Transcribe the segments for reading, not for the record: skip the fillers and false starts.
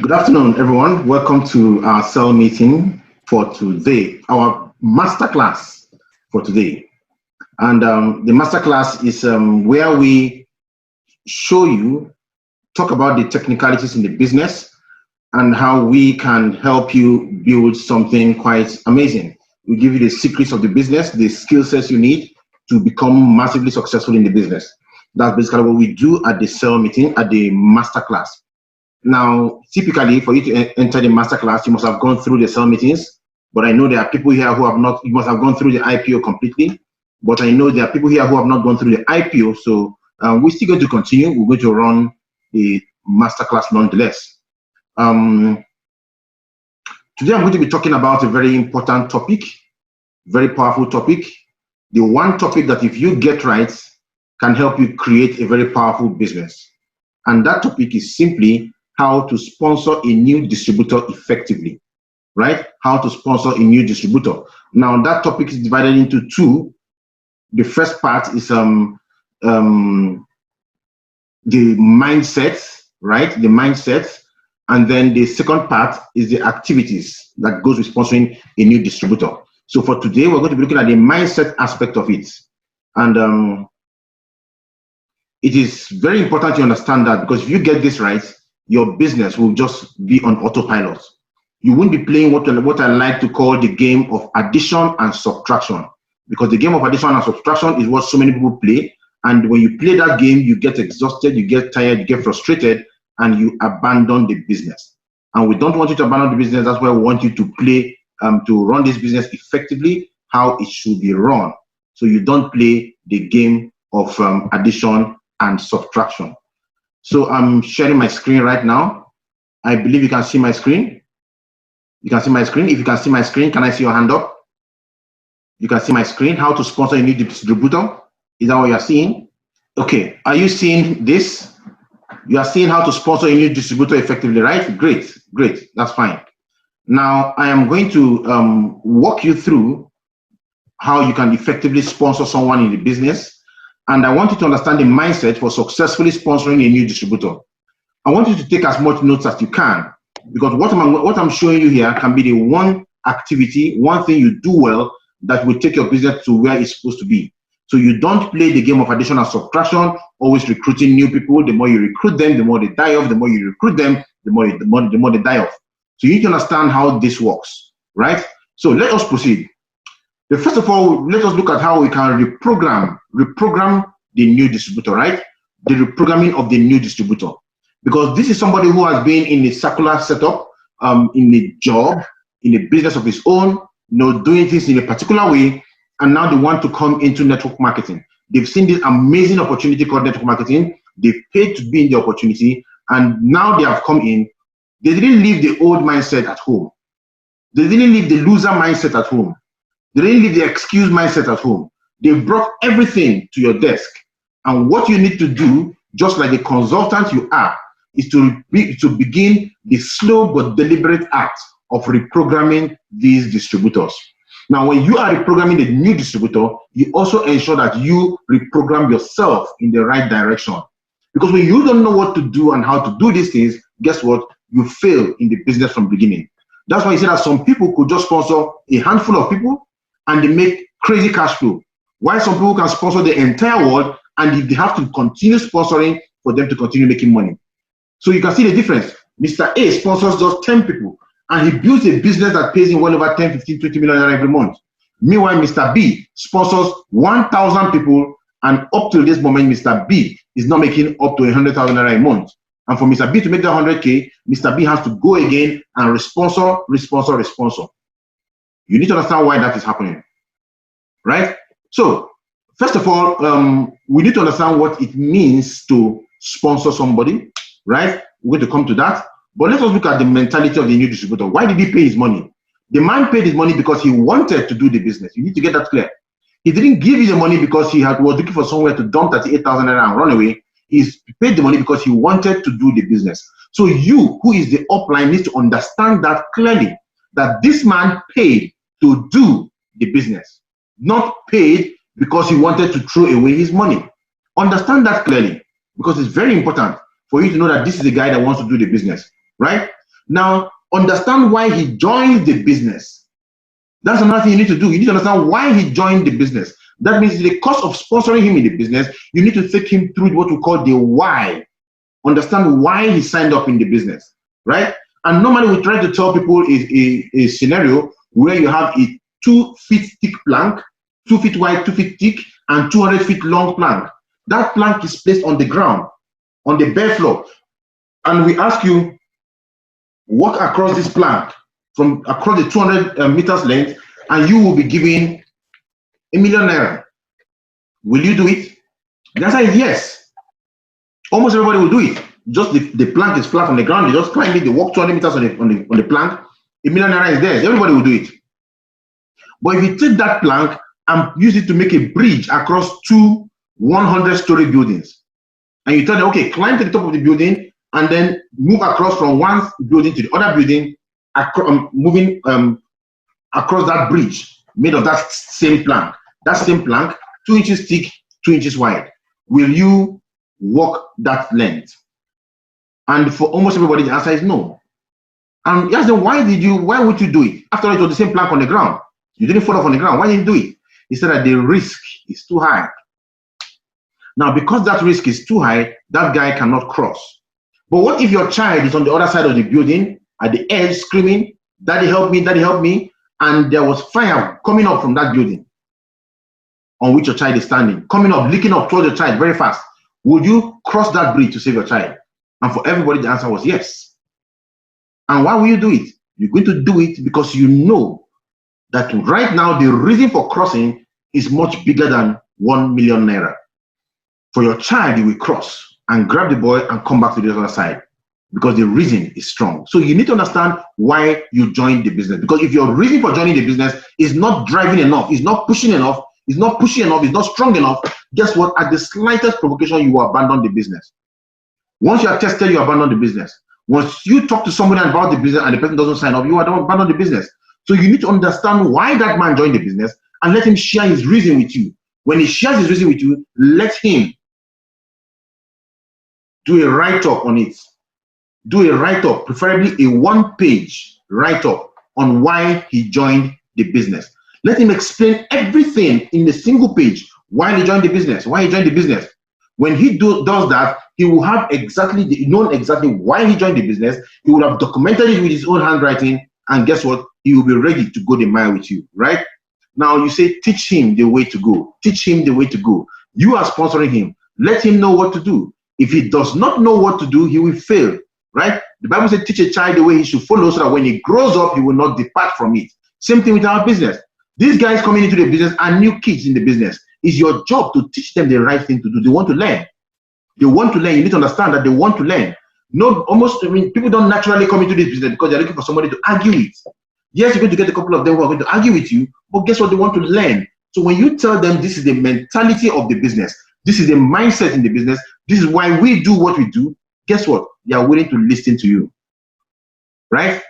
Good afternoon, everyone. Welcome to our cell meeting for today, our masterclass for today. And the masterclass is where we talk about the technicalities in the business and how we can help you build something quite amazing. We give you the secrets of the business, the skill sets you need to become massively successful in the business. That's basically what we do at the cell meeting, at the masterclass. Now, typically, for you to enter the masterclass, you must have gone through the cell meetings. But I know there are people here who have not. You must have gone through the IPO completely. But I know there are people here who have not gone through the IPO. So we're still going to continue. We're going to run the masterclass nonetheless. Today, I'm going to be talking about a very important topic, very powerful topic. The one topic that, if you get right, can help you create a very powerful business. And that topic is simply how to sponsor a new distributor effectively, right? How to sponsor a new distributor. Now, that topic is divided into two. The first part is the mindset, right? The mindset. And then the second part is the activities that goes with sponsoring a new distributor. So for today, we're going to be looking at the mindset aspect of it. And it is very important to understand that, because if you get this right, your business will just be on autopilot. You won't be playing what I like to call the game of addition and subtraction, because the game of addition and subtraction is what so many people play. And when you play that game, you get exhausted, you get tired, you get frustrated, and you abandon the business. And we don't want you to abandon the business. That's why we want you to play, to run this business effectively, how it should be run. So you don't play the game of addition and subtraction. So I'm sharing my screen right now. I believe you can see my screen. You can see my screen. If you can see my screen, can I see your hand up? You can see my screen. How to sponsor a new distributor. Is that what you're seeing? Okay. Are you seeing this? You are seeing how to sponsor a new distributor effectively, right? Great. Great. That's fine. Now, I am going to walk you through how you can effectively sponsor someone in the business. And I want you to understand the mindset for successfully sponsoring a new distributor. I want you to take as much notes as you can, because what I'm showing you here can be the one activity, one thing you do well that will take your business to where it's supposed to be. So you don't play the game of addition and subtraction, always recruiting new people. The more you recruit them, the more they die off. The more you recruit them, the more they die off. So you need to understand how this works, right? So let us proceed. First of all, let us look at how we can reprogram the new distributor, right? The reprogramming of the new distributor. Because this is somebody who has been in a circular setup, in a job, in a business of his own, doing things in a particular way, and now they want to come into network marketing. They've seen this amazing opportunity called network marketing. They've paid to be in the opportunity, and now they have come in. They didn't leave the old mindset at home. They didn't leave the loser mindset at home. They didn't leave the excuse mindset at home. They brought everything to your desk. And what you need to do, just like the consultant you are, is to begin the slow but deliberate act of reprogramming these distributors. Now, when you are reprogramming the new distributor, you also ensure that you reprogram yourself in the right direction. Because when you don't know what to do and how to do these things, guess what? You fail in the business from the beginning. That's why you say that some people could just sponsor a handful of people and they make crazy cash flow. While some people can sponsor the entire world, and if they have to continue sponsoring for them to continue making money. So you can see the difference. Mr. A sponsors just 10 people, and he builds a business that pays him well over 10, 15, 20 million every month. Meanwhile, Mr. B sponsors 1,000 people, and up to this moment, Mr. B is not making up to 100,000 a month. And for Mr. B to make that 100K, Mr. B has to go again and responsor. You need to understand why that is happening, right? So, first of all, we need to understand what it means to sponsor somebody, right? We're going to come to that. But let us look at the mentality of the new distributor. Why did he pay his money? The man paid his money because he wanted to do the business. You need to get that clear. He didn't give you the money because he was looking for somewhere to dump 38,000 and run away. He paid the money because he wanted to do the business. So you, who is the upline, needs to understand that clearly, that this man paid to do the business, not paid because he wanted to throw away his money. Understand that clearly, because it's very important for you to know that this is the guy that wants to do the business, right? Now, understand why he joined the business. That's another thing you need to do. You need to understand why he joined the business. That means the cost of sponsoring him in the business, you need to take him through what we call the why. Understand why he signed up in the business, right? And normally we try to tell people a scenario where you have a 2 feet thick plank, 2 feet wide, 2 feet thick, and 200 feet long plank. That plank is placed on the ground, on the bare floor. And we ask you, walk across this plank from across the 200 meters length, and you will be given ₦1 million. Will you do it? The answer is yes. Almost everybody will do it. Just the plank is flat on the ground. They just climb it. They walk 200 meters on the plank. ₦1 million is there. Everybody will do it. But if you take that plank and use it to make a bridge across two 100-story buildings, and you tell them, okay, climb to the top of the building and then move across from one building to the other building, moving across that bridge made of that same plank. That same plank, 2 inches thick, 2 inches wide. Will you walk that length? And for almost everybody, the answer is no. And you ask them, why would you do it? After all, it was the same plank on the ground. You didn't fall off on the ground. Why didn't you do it? He said that the risk is too high. Now, because that risk is too high, that guy cannot cross. But what if your child is on the other side of the building, at the edge, screaming, "Daddy, help me, Daddy, help me," and there was fire coming up from that building on which your child is standing, coming up, leaking up towards your child very fast? Would you cross that bridge to save your child? And for everybody, the answer was yes. And why will you do it? You're going to do it because you know that right now the reason for crossing is much bigger than ₦1 million. For your child, you will cross and grab the boy and come back to the other side because the reason is strong. So you need to understand why you joined the business. Because if your reason for joining the business is not driving enough, is not pushing enough, is not pushing enough, is not strong enough, guess what? At the slightest provocation, you will abandon the business. Once you are tested, you abandon the business. Once you talk to somebody about the business and the person doesn't sign up, you abandon the business. So you need to understand why that man joined the business and let him share his reason with you. When he shares his reason with you, let him do a write-up on it. Do a write-up, preferably a 1-page write-up on why he joined the business. Let him explain everything in a single page, why he joined the business, why he joined the business. When he does that, he will have known exactly why he joined the business. He will have documented it with his own handwriting, and guess what? He will be ready to go the mile with you, right? Now you say, teach him the way to go. Teach him the way to go. You are sponsoring him. Let him know what to do. If he does not know what to do, he will fail, right? The Bible says, teach a child the way he should follow so that when he grows up, he will not depart from it. Same thing with our business. These guys coming into the business are new kids in the business. It's your job to teach them the right thing to do. They want to learn. They want to learn. You need to understand that they want to learn. People don't naturally come into this business because they're looking for somebody to argue with. Yes, you're going to get a couple of them who are going to argue with you, but guess what? They want to learn. So when you tell them this is the mentality of the business, this is the mindset in the business, this is why we do what we do, guess what? They are willing to listen to you, right?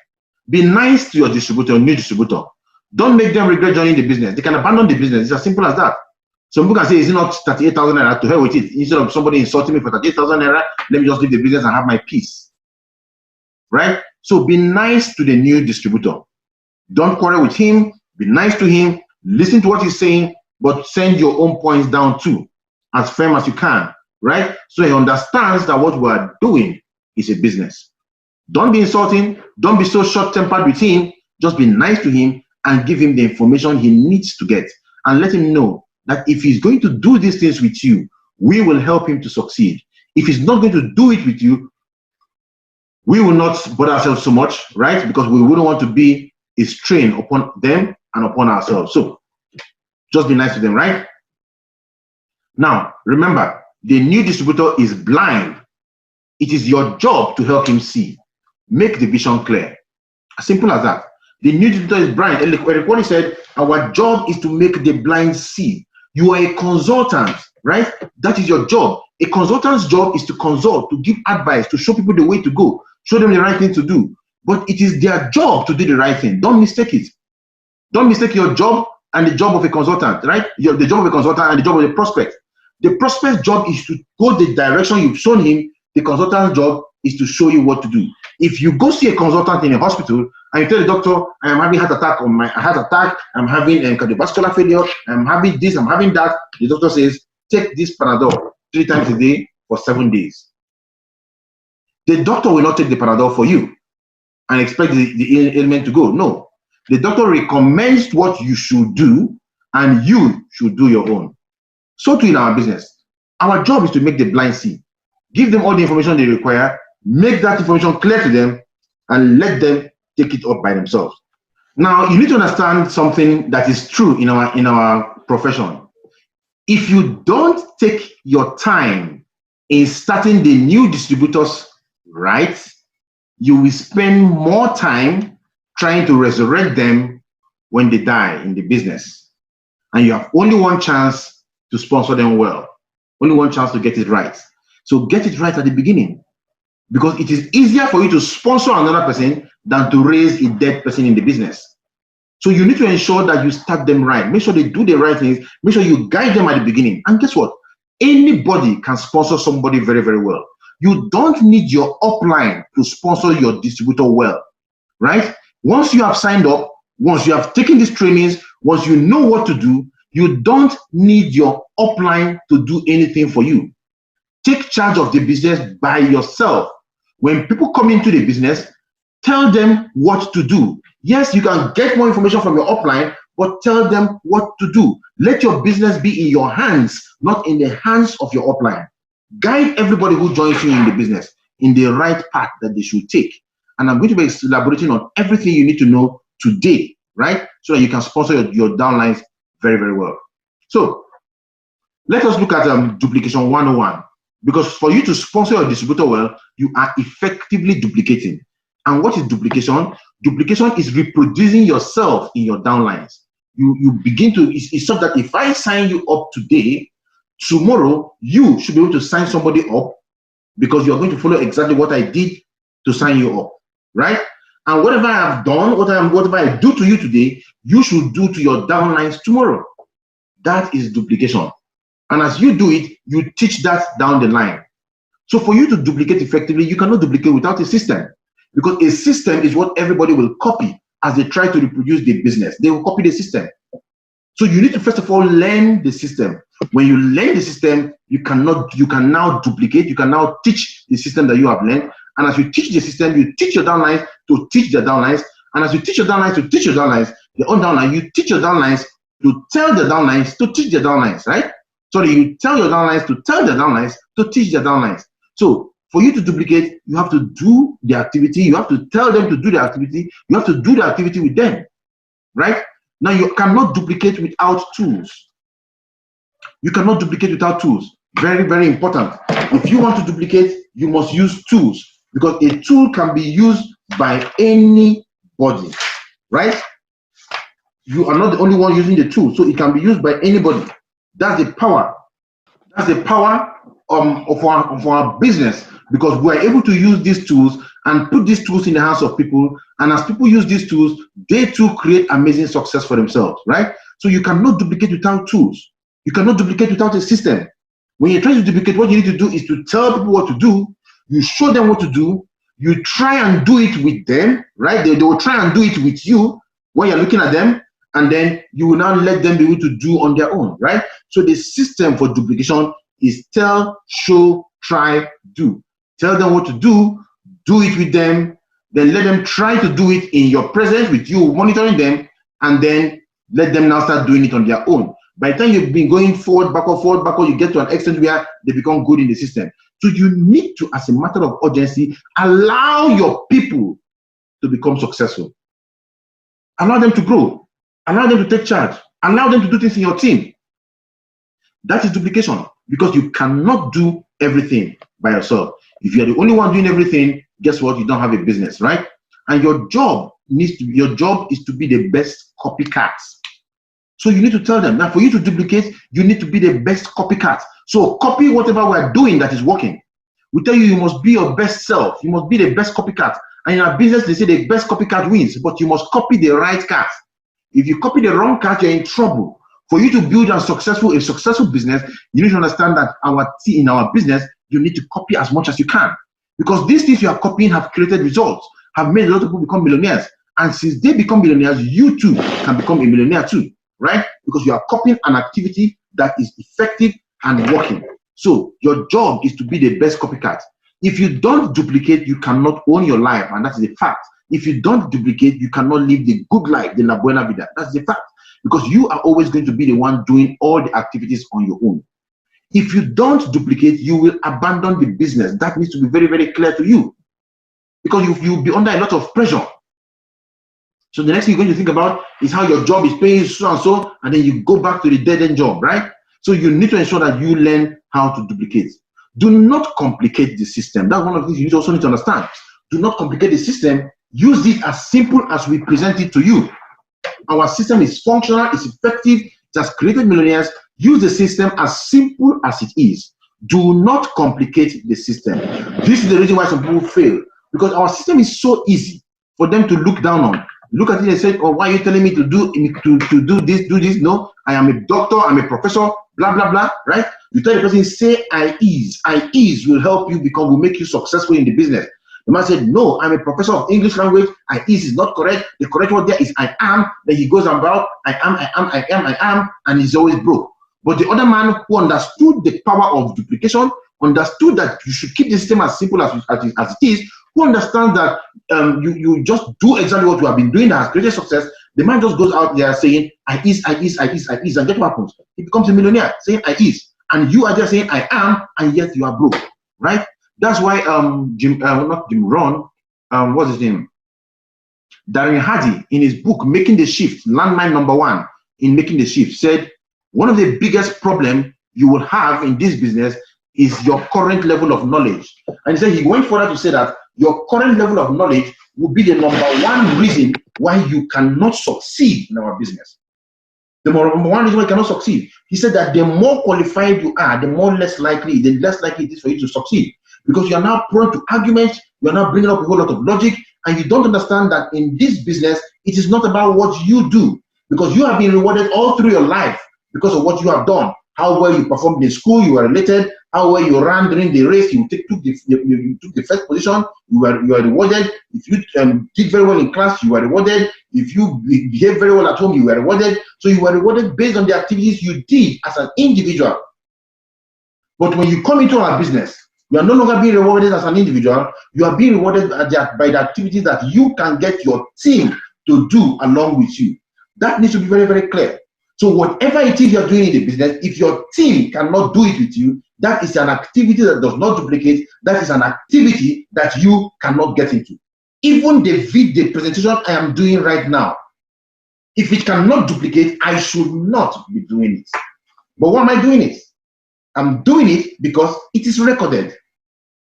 Be nice to your distributor, new distributor. Don't make them regret joining the business. They can abandon the business. It's as simple as that. Some people can say, is it not 38,000 naira? To hell with it. Instead of somebody insulting me for 38,000 naira, let me just leave the business and have my peace, right? So be nice to the new distributor. Don't quarrel with him. Be nice to him. Listen to what he's saying, but send your own points down too, as firm as you can, right? So he understands that what we are doing is a business. Don't be insulting. Don't be so short-tempered with him. Just be nice to him and give him the information he needs to get. And let him know that if he's going to do these things with you, we will help him to succeed. If he's not going to do it with you, we will not bother ourselves so much, right? Because we wouldn't want to be a strain upon them and upon ourselves. So just be nice to them, right? Now, remember, the new distributor is blind. It is your job to help him see. Make the vision clear. As simple as that. The new distributor is blind. And like what he said, our job is to make the blind see. You are a consultant, right? That is your job. A consultant's job is to consult, to give advice, to show people the way to go, show them the right thing to do. But it is their job to do the right thing. Don't mistake it. Don't mistake your job and the job of a consultant, right? The job of a consultant and the job of a prospect. The prospect's job is to go the direction you've shown him. The consultant's job is to show you what to do. If you go see a consultant in a hospital and you tell the doctor, I am having heart attack, I'm having cardiovascular failure, I'm having this, I'm having that, the doctor says, take this Panadol 3 times a day for 7 days. The doctor will not take the Panadol for you and expect the ailment to go. No. The doctor recommends what you should do, and you should do your own. So too in our business. Our job is to make the blind see. Give them all the information they require, make that information clear to them, and let them take it up by themselves. Now, you need to understand something that is true in our profession. If you don't take your time in starting the new distributors right, you will spend more time trying to resurrect them when they die in the business. And you have only one chance to sponsor them well, only one chance to get it right. So get it right at the beginning, because it is easier for you to sponsor another person than to raise a dead person in the business. So you need to ensure that you start them right. Make sure they do the right things. Make sure you guide them at the beginning. And guess what? Anybody can sponsor somebody very, very well. You don't need your upline to sponsor your distributor well, right? Once you have signed up, once you have taken these trainings, once you know what to do, you don't need your upline to do anything for you. Take charge of the business by yourself. When people come into the business, tell them what to do. Yes, you can get more information from your upline, but tell them what to do. Let your business be in your hands, not in the hands of your upline. Guide everybody who joins you in the business in the right path that they should take. And I'm going to be elaborating on everything you need to know today, right? So that you can sponsor your downlines very, very well. So let us look at duplication 101. Because for you to sponsor your distributor well, you are effectively duplicating. And what is duplication? Duplication is reproducing yourself in your downlines. You begin to, it's such that if I sign you up today, tomorrow you should be able to sign somebody up, because you're going to follow exactly what I did to sign you up, right? And whatever I have done, whatever I do to you today, you should do to your downlines tomorrow. That is duplication. And as you do it, you teach that down the line. So for you to duplicate effectively, you cannot duplicate without a system, because a system is what everybody will copy as they try to reproduce the business. They will copy the system. So you need to first of all learn the system. When you learn the system, you can now duplicate, you can now teach the system that you have learned. And as you teach the system, you teach your downlines to teach their downlines. And as you teach your downlines to teach your downlines, their own downline, you teach your downlines to tell the downlines to teach their downlines, right? So you tell your downlines to tell their downlines to teach their downlines. So for you to duplicate, you have to do the activity, you have to tell them to do the activity, you have to do the activity with them, right? Now you cannot duplicate without tools. You cannot duplicate without tools. Very, very important. If you want to duplicate, you must use tools, because a tool can be used by anybody, right? You are not the only one using the tool, so it can be used by anybody. That's the power. That's the power of our business, because we are able to use these tools and put these tools in the hands of people. And as people use these tools, they too create amazing success for themselves, right? So you cannot duplicate without tools. You cannot duplicate without a system. When you're trying to duplicate, what you need to do is to tell people what to do. You show them what to do. You try and do it with them, right? They will try and do it with you when you're looking at them. And then you will now let them be able to do on their own, right? So the system for duplication is tell, show, try, do. Tell them what to do it with them, then let them try to do it in your presence with you monitoring them, and then let them now start doing it on their own. By the time you've been going forward, backward, you get to an extent where they become good in the system. So you need to, as a matter of urgency, allow your people to become successful. Allow them to grow. Allow them to take charge. Allow them to do things in your team. That is duplication, because you cannot do everything by yourself. If you're the only one doing everything, guess what? You don't have a business, right? And your job is to be the best copycat. So you need to tell them that for you to duplicate, you need to be the best copycat. So copy whatever we're doing that is working. We tell you must be your best self. You must be the best copycat. And in our business, they say the best copycat wins, but you must copy the right cat. If you copy the wrong cat, you're in trouble. For you to build a successful business, you need to understand that in our business, you need to copy as much as you can. Because these things you are copying have created results, have made a lot of people become millionaires. And since they become millionaires, you too can become a millionaire too, right? Because you are copying an activity that is effective and working. So your job is to be the best copycat. If you don't duplicate, you cannot own your life, and that is a fact. If you don't duplicate, you cannot live the good life, the la buena vida. That's the fact. Because you are always going to be the one doing all the activities on your own. If you don't duplicate, you will abandon the business. That needs to be very, very clear to you. Because you'll be under a lot of pressure. So the next thing you're going to think about is how your job is paying so and so, and then you go back to the dead-end job, right? So you need to ensure that you learn how to duplicate. Do not complicate the system. That's one of the things you also need to understand. Do not complicate the system. Use it as simple as we present it to you. Our system is functional, it's effective, it has created millionaires. Use the system as simple as it is. Do not complicate the system. This is the reason why some people fail, because our system is so easy for them to look down on. Look at it and say, oh, why are you telling me to do this? No, I am a doctor, I'm a professor, blah, blah, blah, right? You tell the person, say I ease. I ease will help you will make you successful in the business. The man said, no, I'm a professor of English language. I ease is not correct. The correct word there is I am. Then he goes about, I am, and he's always broke. But the other man who understood the power of duplication, understood that you should keep the system as simple as it is, who understands that you just do exactly what you have been doing that has created success, the man just goes out there saying, I ease, and get what happens? He becomes a millionaire saying, I ease. And you are just saying, I am, and yet you are broke, right? That's why not Jim Rohn, what's his name? Darren Hardy, in his book, Making the Shift, Landmine #1, in Making the Shift, said, one of the biggest problems you will have in this business is your current level of knowledge. And he said, he went further to say that your current level of knowledge will be the #1 reason why you cannot succeed in our business. The #1 reason why you cannot succeed. He said that the more qualified you are, the less likely it is for you to succeed. Because you are now prone to arguments, you are now bringing up a whole lot of logic, and you don't understand that in this business, it is not about what you do. Because you have been rewarded all through your life because of what you have done. How well you performed in school, you were related. How well you ran during the race, you took the first position, you are rewarded. If you did very well in class, you were rewarded. If you behaved very well at home, you were rewarded. So you were rewarded based on the activities you did as an individual. But when you come into our business, you are no longer being rewarded as an individual. You are being rewarded by the activities that you can get your team to do along with you. That needs to be very, very clear. So whatever it is you're doing in the business, if your team cannot do it with you, that is an activity that does not duplicate. That is an activity that you cannot get into. Even the presentation I am doing right now, if it cannot duplicate, I should not be doing it. But why am I doing it? I'm doing it because it is recorded.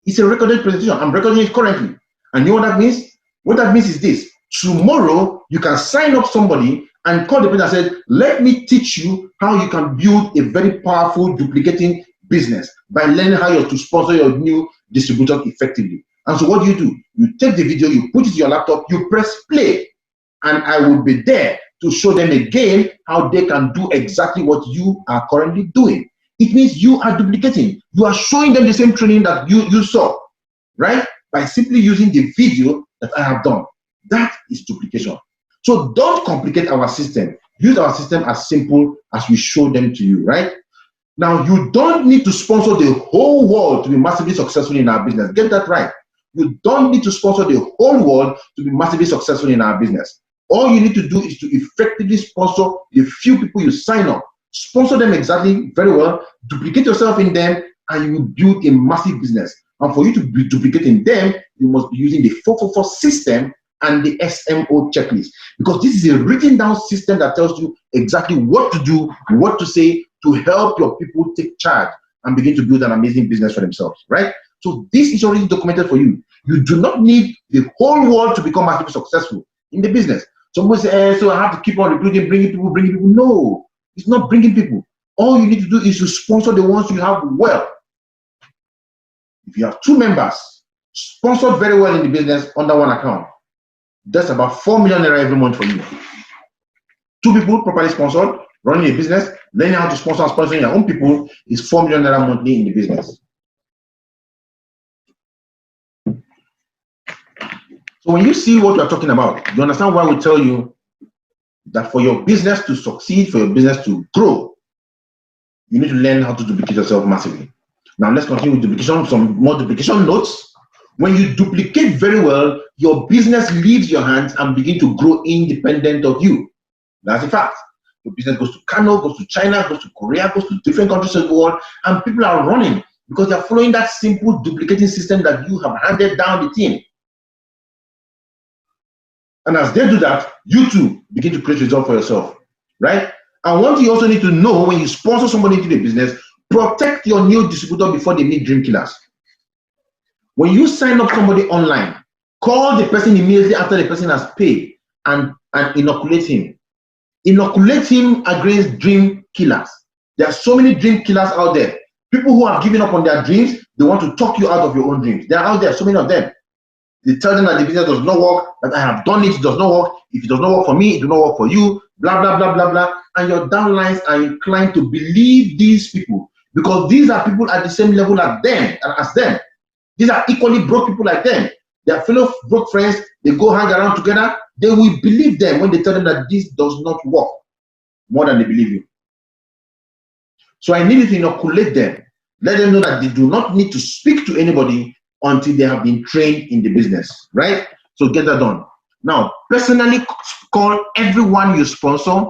It's a recorded presentation. I'm recording it currently. And you know what that means? What that means is this. Tomorrow, you can sign up somebody and call the person and say, let me teach you how you can build a very powerful duplicating business by learning how to sponsor your new distributor effectively. And so what do? You take the video, you put it in your laptop, you press play, and I will be there to show them again how they can do exactly what you are currently doing. It means you are duplicating. You are showing them the same training that you saw, right? By simply using the video that I have done. That is duplication. So don't complicate our system. Use our system as simple as we show them to you, right? Now, you don't need to sponsor the whole world to be massively successful in our business. Get that right. You don't need to sponsor the whole world to be massively successful in our business. All you need to do is to effectively sponsor the few people you sign up. Sponsor them exactly very well, duplicate yourself in them, and you will build a massive business. And for you to be duplicating them, you must be using the 444 system and the SMO checklist. Because this is a written down system that tells you exactly what to do, what to say to help your people take charge and begin to build an amazing business for themselves, right? So this is already documented for you. You do not need the whole world to become massively successful in the business. Some people say, so I have to keep on recruiting, bringing people. No, it's not bringing people. All you need to do is to sponsor the ones you have well. If you have 2 members sponsored very well in the business under one account, that's about 4 million naira every month for you. 2 people properly sponsored, running a business, learning how to sponsor and sponsoring your own people is 4 million naira monthly in the business. So when you see what we're talking about, you understand why we tell you that for your business to succeed, for your business to grow, you need to learn how to duplicate yourself massively. Now let's continue with duplication, some more duplication notes. When you duplicate very well, your business leaves your hands and begin to grow independent of you. That's a fact. Your business goes to Kano, goes to China, goes to Korea, goes to different countries of the world, and people are running because they're following that simple duplicating system that you have handed down the team. And as they do that, you too begin to create results for yourself, right? And one thing you also need to know when you sponsor somebody into the business, protect your new distributor before they meet dream killers. When you sign up somebody online, call the person immediately after the person has paid and inoculate him. Inoculate him against dream killers. There are so many dream killers out there. People who have given up on their dreams, they want to talk you out of your own dreams. They are out there, so many of them. They tell them that the business does not work, that I have done it, it does not work. If it does not work for me, it does not work for you, blah, blah, blah, blah, blah. And your downlines are inclined to believe these people because these are people at the same level as them. These are equally broke people like them. Their fellow broke friends, they go hang around together. They will believe them when they tell them that this does not work more than they believe you. So I need you to inoculate them. Let them know that they do not need to speak to anybody until they have been trained in the business, right? So get that done. Now, personally call everyone you sponsor.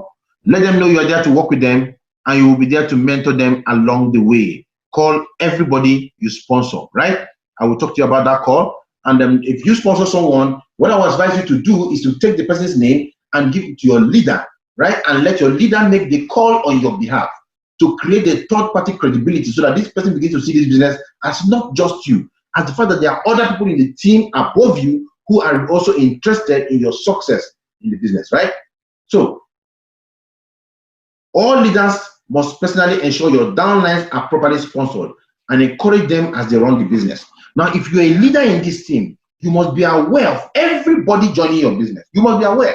Let them know you are there to work with them and you will be there to mentor them along the way. Call everybody you sponsor, right? I will talk to you about that call. And then if you sponsor someone, what I would advise you to do is to take the person's name and give it to your leader, right? And let your leader make the call on your behalf to create a third-party credibility so that this person begins to see this business as not just you, as the fact that there are other people in the team above you who are also interested in your success in the business, right? So, all leaders must personally ensure your downlines are properly sponsored and encourage them as they run the business. Now, if you're a leader in this team, you must be aware of everybody joining your business. You must be aware,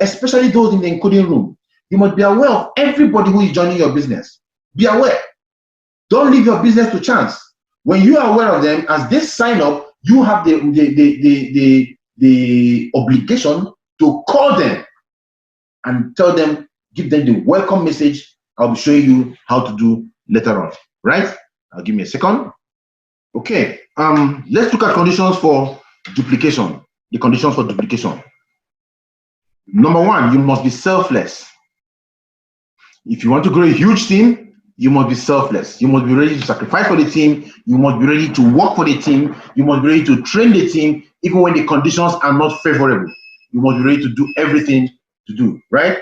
especially those in the encoding room. You must be aware of everybody who is joining your business. Be aware. Don't leave your business to chance. When you are aware of them, as they sign up, you have the obligation to call them and tell them, give them the welcome message. I'll be showing you how to do later on, right? Now give me a second. Okay, let's look at conditions for duplication. The conditions for duplication. Number one, you must be selfless. If you want to grow a huge team, you must be selfless. You must be ready to sacrifice for the team. You must be ready to work for the team. You must be ready to train the team, even when the conditions are not favorable. You must be ready to do everything to do, right?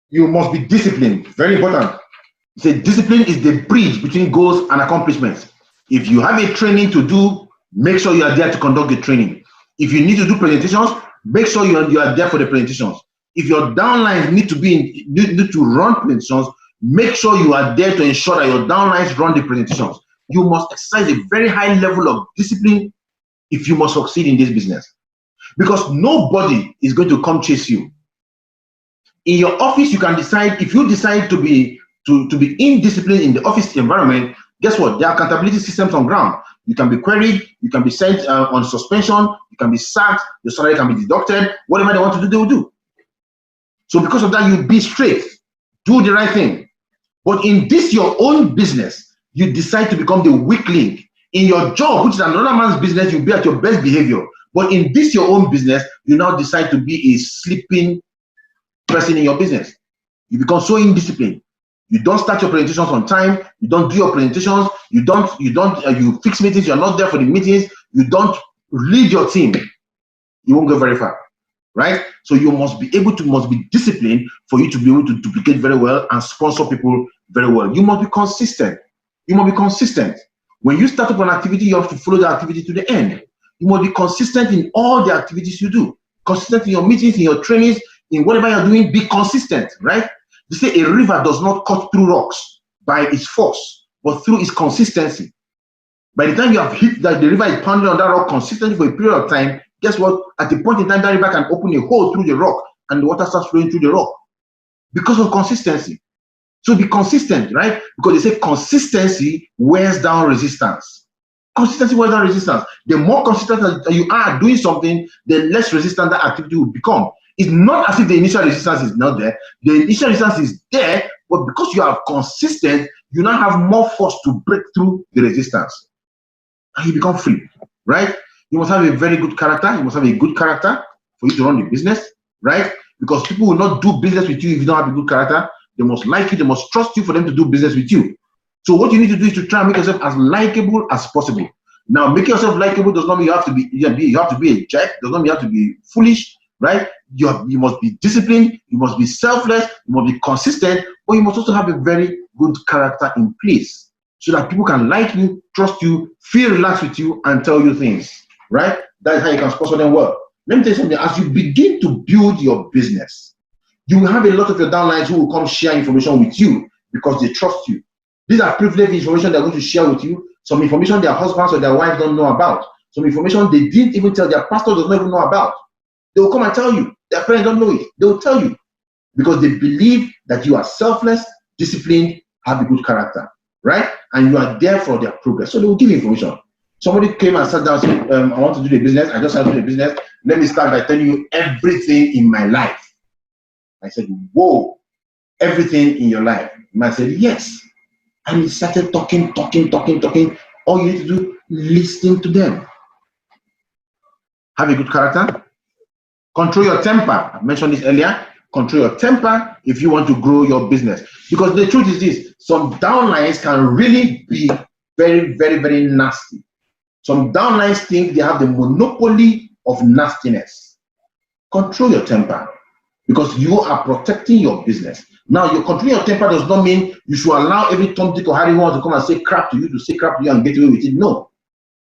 You must be disciplined. Very important. Say discipline is the bridge between goals and accomplishments. If you have a training to do, make sure you are there to conduct the training. If you need to do presentations, make sure you are there for the presentations. If your downlines need to run presentations, make sure you are there to ensure that your downlines run the presentations. You must exercise a very high level of discipline if you must succeed in this business. Because nobody is going to come chase you. In your office, you can decide, if you decide to be indisciplined in the office environment, guess what? There are accountability systems on ground. You can be queried, you can be sent on suspension, you can be sacked, your salary can be deducted, whatever they want to do, they will do. So because of that, you be straight, do the right thing. But in this, your own business, you decide to become the weak link. In your job, which is another man's business, you'll be at your best behavior. But in this, your own business, you now decide to be a sleeping person in your business. You become so indisciplined. You don't start your presentations on time. You don't do your presentations. You fix meetings. You're not there for the meetings. You don't lead your team. You won't go very far, right? So you must be disciplined for you to be able to duplicate very well and sponsor people very well. You must be consistent. You must be consistent. When you start up an activity, you have to follow the activity to the end. You must be consistent in all the activities you do. Consistent in your meetings, in your trainings, in whatever you're doing, be consistent, right? They say a river does not cut through rocks by its force, but through its consistency. By the time you have hit that the river is pounding on that rock consistently for a period of time, guess what? At a point in time, that river can open a hole through the rock and the water starts flowing through the rock because of consistency. So be consistent, right? Because they say consistency wears down resistance. Consistency more than resistance. The more consistent that you are doing something, the less resistant that activity will become. It's not as if the initial resistance is not there. The initial resistance is there, but because you are consistent, you now have more force to break through the resistance. And you become free, right? You must have a very good character. You must have a good character for you to run the business, right? Because people will not do business with you if you don't have a good character. They must like you. They must trust you for them to do business with you. So what you need to do is to try and make yourself as likable as possible. Now, making yourself likable does not mean you have to be a jerk. Does not mean you have to be foolish, right? You must be disciplined. You must be selfless. You must be consistent. But you must also have a very good character in place so that people can like you, trust you, feel relaxed with you, and tell you things, right? That is how you can sponsor them well. Let me tell you something. As you begin to build your business, you will have a lot of your downlines who will come share information with you because they trust you. These are privileged information they're going to share with you. Some information their husbands or their wives don't know about. Some information they didn't even tell their pastor does not even know about. They will come and tell you. Their parents don't know it. They will tell you because they believe that you are selfless, disciplined, have a good character, right? And you are there for their progress. So they will give you information. Somebody came and sat down and said, I want to do the business. I just have to do the business. Let me start by telling you everything in my life. I said, whoa, everything in your life. And I said, yes. And he started talking. All you need to do, listen to them. Have a good character. Control your temper. I mentioned this earlier. Control your temper if you want to grow your business. Because the truth is this, some downlines can really be very, very, very nasty. Some downlines think they have the monopoly of nastiness. Control your temper because you are protecting your business. Now, you control your temper does not mean you should allow every Tom, Dick, or Harry wants to come and say crap to you, and get away with it. No.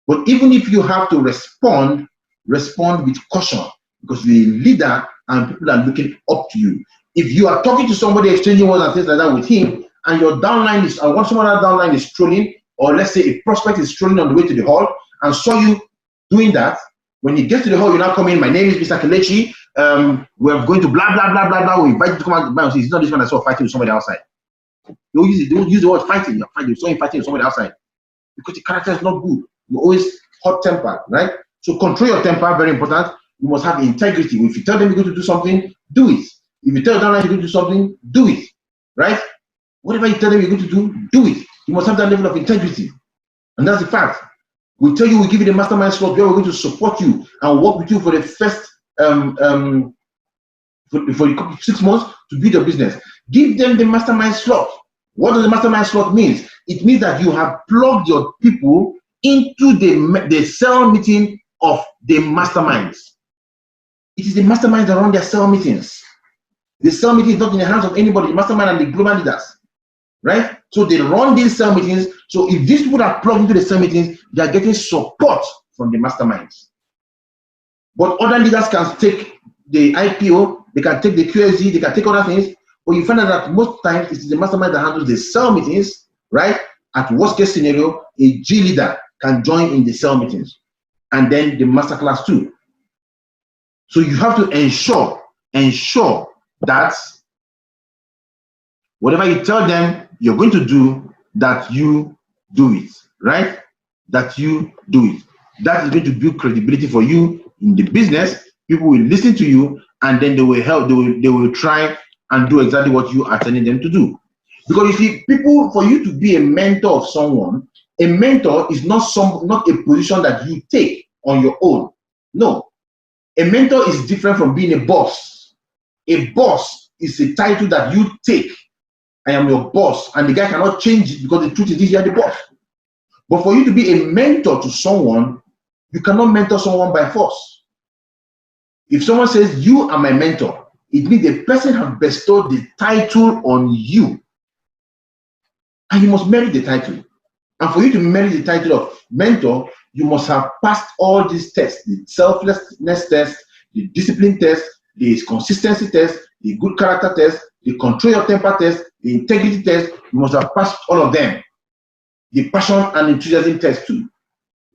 But even if you have to respond with caution because you're a leader and people are looking up to you. If you are talking to somebody, exchanging words and things like that with him, and your downline is, and once someone else downline is strolling, or let's say a prospect is strolling on the way to the hall and saw you doing that, when he gets to the hall, you now come in, my name is Mr. Kelechi. We're going to blah blah blah blah blah. We invite you to come out. But it's not this one I saw fighting with somebody outside. They don't use the word fighting. You're fighting. You saw him fighting with somebody outside because the character is not good. You're always hot tempered, right? So control your temper. Very important. You must have integrity. If you tell them you're going to do something, do it. If you tell them you're going to do something, do it, right? Whatever you tell them you're going to do it. You must have that level of integrity, and that's the fact. We'll tell you, we'll give you the mastermind slot where we're going to support you and work with you for the first for 6 months to build your business. Give them the mastermind slot. What does the mastermind slot mean? It means that you have plugged your people into the cell meeting of the masterminds. It is the masterminds that run their cell meetings. The cell meeting is not in the hands of anybody. The mastermind and the global leaders, right? So they run these cell meetings. So if these people are plugged into the cell meetings, they are getting support from the masterminds. But other leaders can take the IPO, they can take the QSD, they can take other things. But you find out that most times it's the mastermind that handles the cell meetings, right? At worst case scenario, a G leader can join in the cell meetings and then the masterclass too. So you have to ensure that whatever you tell them you're going to do, that you do it, right? That you do it. That is going to build credibility for you in the business. People will listen to you, and then they will help. They will try and do exactly what you are telling them to do. Because you see, people, for you to be a mentor of someone, a mentor is not a position that you take on your own. No, a mentor is different from being a boss. A boss is a title that you take. I am your boss, and the guy cannot change it because the truth is you are the boss. But for you to be a mentor to someone, you cannot mentor someone by force. If someone says, you are my mentor, it means the person has bestowed the title on you. And you must merit the title. And for you to merit the title of mentor, you must have passed all these tests, the selflessness test, the discipline test, the consistency test, the good character test, the control your temper test, the integrity test. You must have passed all of them. The passion and enthusiasm test too.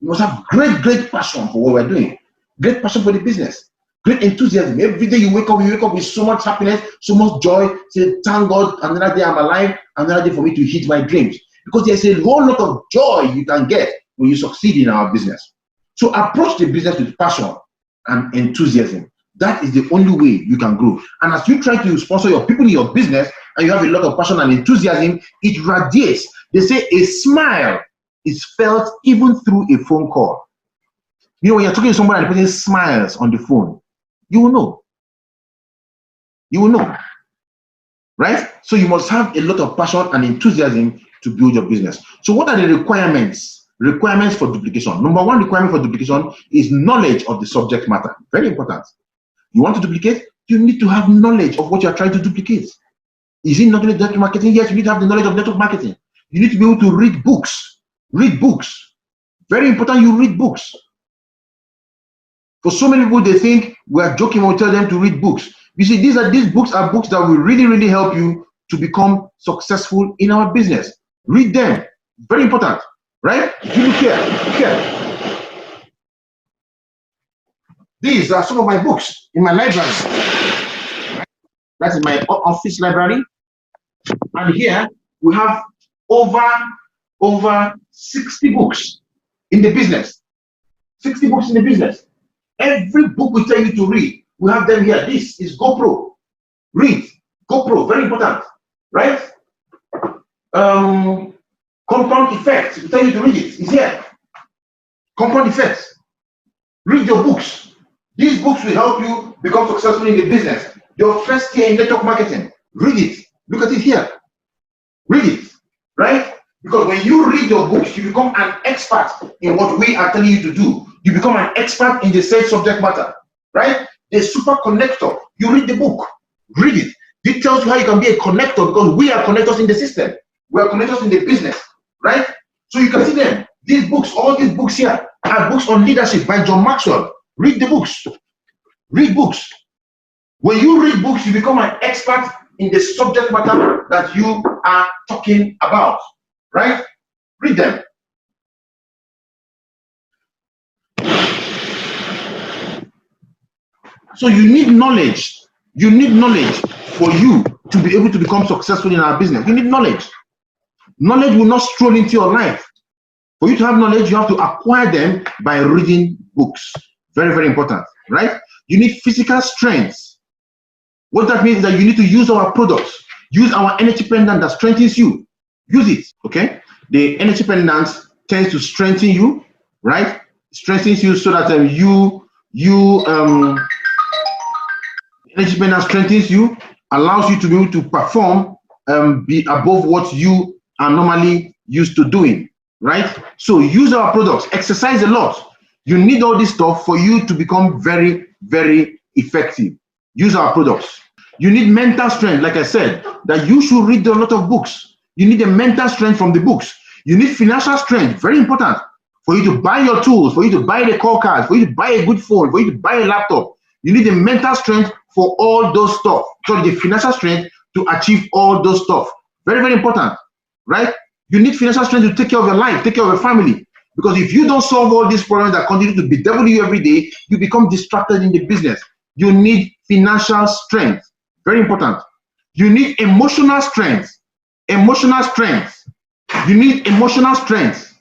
You must have great passion for what we're doing. Great passion for the business. Great enthusiasm. Every day you wake up with so much happiness, so much joy. Say, thank God, another day I'm alive, another day for me to hit my dreams. Because there's a whole lot of joy you can get when you succeed in our business. So approach the business with passion and enthusiasm. That is the only way you can grow. And as you try to sponsor your people in your business and you have a lot of passion and enthusiasm, it radiates. They say a smile is felt even through a phone call. You know, when you're talking to somebody and the person smiles on the phone, you will know. You will know. Right? So you must have a lot of passion and enthusiasm to build your business. So what are the requirements? Requirements for duplication. Number one requirement for duplication is knowledge of the subject matter. Very important. You want to duplicate? You need to have knowledge of what you are trying to duplicate. Is it knowledge of network marketing? Yes, you need to have the knowledge of network marketing. You need to be able to read books. Read books. Very important, you read books. For so many people, they think we are joking when we tell them to read books. You see, these books are books that will really, really help you to become successful in our business. Read them. Very important, right? You look here. These are some of my books in my library. That's in my office library. And here we have over 60 books in the business. 60 books in the business. Every book we tell you to read, we have them here. This is GoPro. Read. GoPro, very important, right? Compound effects, we tell you to read it. It's here. Compound effects. Read your books. These books will help you become successful in the business. Your first year in network marketing. Read it. Look at it here. Read it, right? Because when you read your books, you become an expert in what we are telling you to do. You become an expert in the same subject matter, right? The super connector. You read the book. Read it. It tells you how you can be a connector because we are connectors in the system. We are connectors in the business, right? So you can see them. These books, all these books here are books on leadership by John Maxwell. Read the books. Read books. When you read books, you become an expert in the subject matter that you are talking about, right? Read them. So you need knowledge. You need knowledge for you to be able to become successful in our business. You need knowledge. Knowledge will not stroll into your life. For you to have knowledge, you have to acquire them by reading books. Very, very important, right? You need physical strength. What that means is that you need to use our products. Use our energy pendant that strengthens you. Use it, okay? The energy pendant tends to strengthen you, right? Strengthens you so that energy pendant strengthens you, allows you to be able to perform, be above what you are normally used to doing, right? So use our products, exercise a lot. You need all this stuff for you to become very, very effective. Use our products. You need mental strength, like I said, that you should read a lot of books. You need the mental strength from the books. You need financial strength, very important, for you to buy your tools, for you to buy the call cards, for you to buy a good phone, for you to buy a laptop. You need the mental strength for all those stuff. So the financial strength to achieve all those stuff. Very, very important, right? You need financial strength to take care of your life, take care of your family. Because if you don't solve all these problems that continue to bedevil you every day, you become distracted in the business. You need financial strength. Very important. You need emotional strength. Emotional strength. You need emotional strength.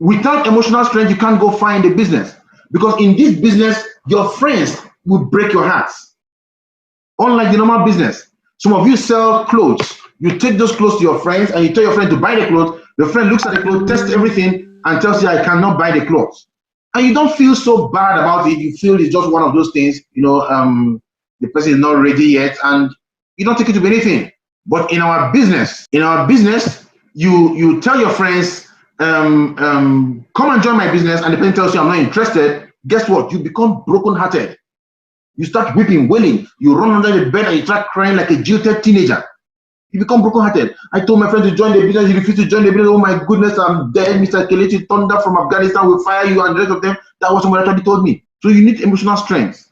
Without emotional strength, you can't go find a business. Because in this business, your friends will break your hearts. Unlike the normal business. Some of you sell clothes. You take those clothes to your friends and you tell your friend to buy the clothes. The friend looks at the clothes, tests everything, and tells you, I cannot buy the clothes. And you don't feel so bad about it. You feel it's just one of those things, the person is not ready yet, and you don't take it to be anything. But in our business, you tell your friends, come and join my business, and the person tells you, I'm not interested. Guess what? You become brokenhearted. You start weeping, wailing. You run under the bed and you start crying like a jilted teenager. You become brokenhearted. I told my friend to join the business. He refused to join the business. Oh my goodness, I'm dead. Mr. Kelechi Thunder from Afghanistan will fire you, and the rest of them. That was what he told me. So you need emotional strength.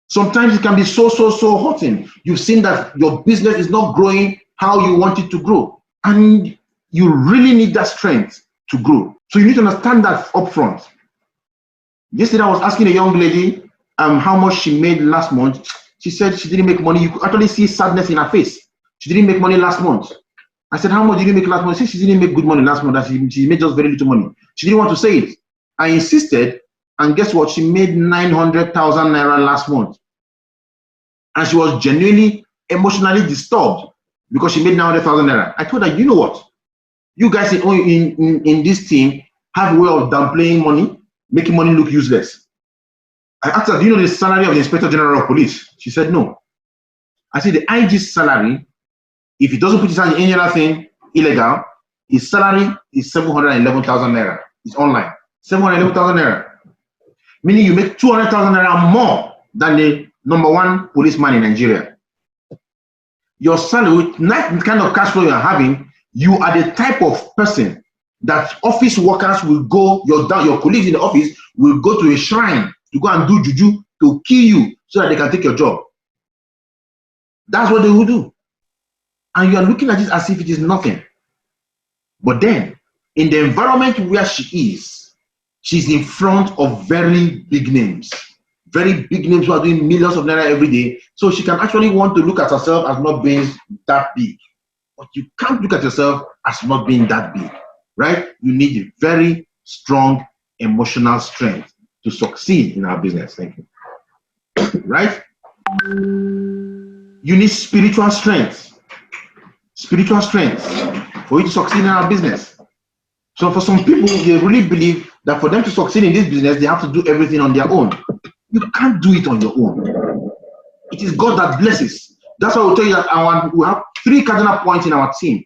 Sometimes it can be so hurting. You've seen that your business is not growing how you want it to grow. And you really need that strength to grow. So you need to understand that upfront. Yesterday I was asking a young lady how much she made last month. She said she didn't make money. You could actually see sadness in her face. She didn't make money last month. I said, how much did you make last month? She said she didn't make good money last month, that she made just very little money. She didn't want to say it. I insisted, and guess what? She made 900,000 naira last month. And she was genuinely emotionally disturbed because she made 900,000 naira. I told her, you know what? You guys in this team have a way of downplaying money, making money look useless. I asked her, do you know the salary of the Inspector General of Police? She said no. I said the IG's salary, if he doesn't put his hand in any other thing illegal, his salary is 711,000 naira. It's online. 711,000 naira. Meaning you make 200,000 naira more than the #1 policeman in Nigeria. Your salary, not the kind of cash flow you're having, you are the type of person that office workers will go, your colleagues in the office will go to a shrine to go and do juju to kill you so that they can take your job. That's what they will do. And you are looking at it as if it is nothing. But then, in the environment where she is, she's in front of very big names. Very big names who are doing millions of naira every day. So she can actually want to look at herself as not being that big. But you can't look at yourself as not being that big, right? You need a very strong emotional strength to succeed in our business. Thank you. Right? You need spiritual strength. Spiritual strength for you to succeed in our business. So for some people, they really believe that for them to succeed in this business, they have to do everything on their own. You can't do it on your own. It is God that blesses. That's why I will tell you that we have 3 cardinal points in our team.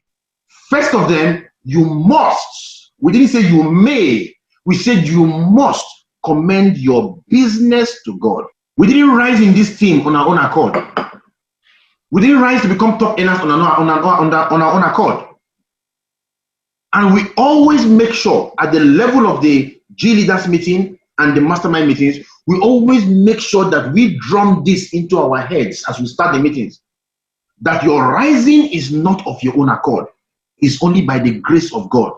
First of them, you must. We didn't say you may. We said you must commend your business to God. We didn't rise in this team on our own accord. We didn't rise to become top earners on our own accord. And we always make sure at the level of the G leaders meeting and the mastermind meetings, we always make sure that we drum this into our heads as we start the meetings. That your rising is not of your own accord. It's only by the grace of God.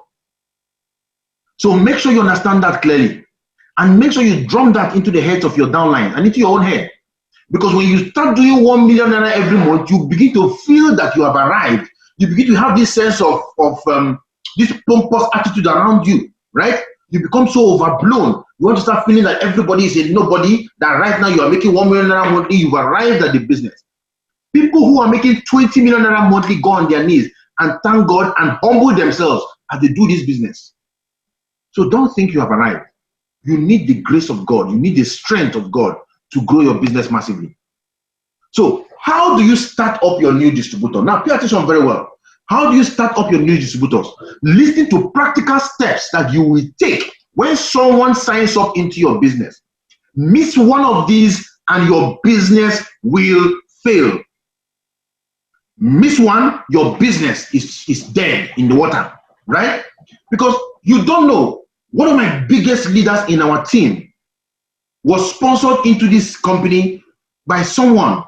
So make sure you understand that clearly. And make sure you drum that into the heads of your downline and into your own head. Because when you start doing 1 million naira every month, you begin to feel that you have arrived. You begin to have this sense of this pompous attitude around you, right? You become so overblown. You want to start feeling that everybody is a nobody, that right now you are making 1 million naira monthly, you've arrived at the business. People who are making 20 million naira monthly go on their knees and thank God and humble themselves as they do this business. So don't think you have arrived. You need the grace of God. You need the strength of God to grow your business massively. So how do you start up your new distributor? Now pay attention very well. How do you start up your new distributors? Listen to practical steps that you will take when someone signs up into your business. Miss one of these and your business will fail. Miss one, your business is dead in the water, right? Because you don't know. One of my biggest leaders in our team was sponsored into this company by someone.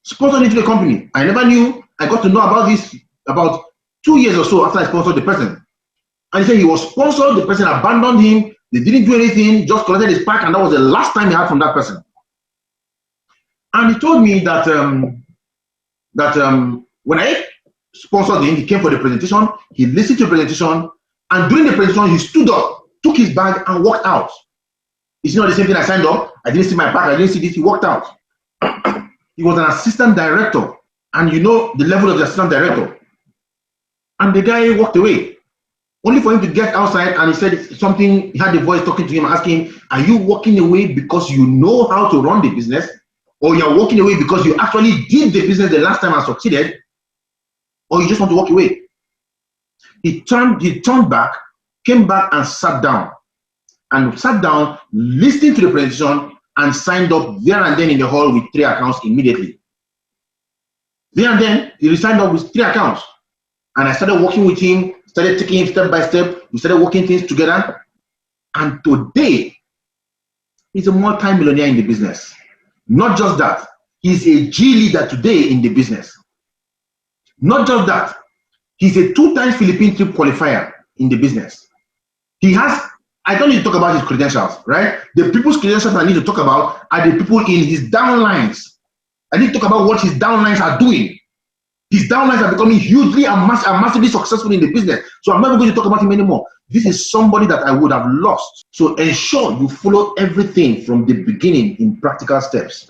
Sponsored into the company. I never knew. I got to know about this about 2 years or so after I sponsored the person. And he said he was sponsored, the person abandoned him, they didn't do anything, just collected his pack, and that was the last time he heard from that person. And he told me that when I sponsored him, he came for the presentation, he listened to the presentation, and during the presentation, he stood up, took his bag, and walked out. It's not the same thing I signed up. I didn't see my pack, I didn't see this, he walked out. He was an assistant director, and you know the level of the assistant director. And the guy walked away, only for him to get outside, and he said something, he had a voice talking to him, asking, are you walking away because you know how to run the business? Or you're walking away because you actually did the business the last time and succeeded? Or you just want to walk away? He turned back, came back and sat down, listening to the presentation, and signed up there and then in the hall with 3 accounts immediately. There and then, he signed up with 3 accounts. And I started working with him, started taking him step by step. We started working things together. And today, he's a multi-millionaire in the business. Not just that, he's a G leader today in the business. Not just that, he's a 2-time Philippine trip qualifier in the business. He has, I don't need to talk about his credentials, right? The people's credentials I need to talk about are the people in his downlines. I need to talk about what his downlines are doing. His downlines are becoming hugely and massively successful in the business. So I'm not going to talk about him anymore. This is somebody that I would have lost. So ensure you follow everything from the beginning in practical steps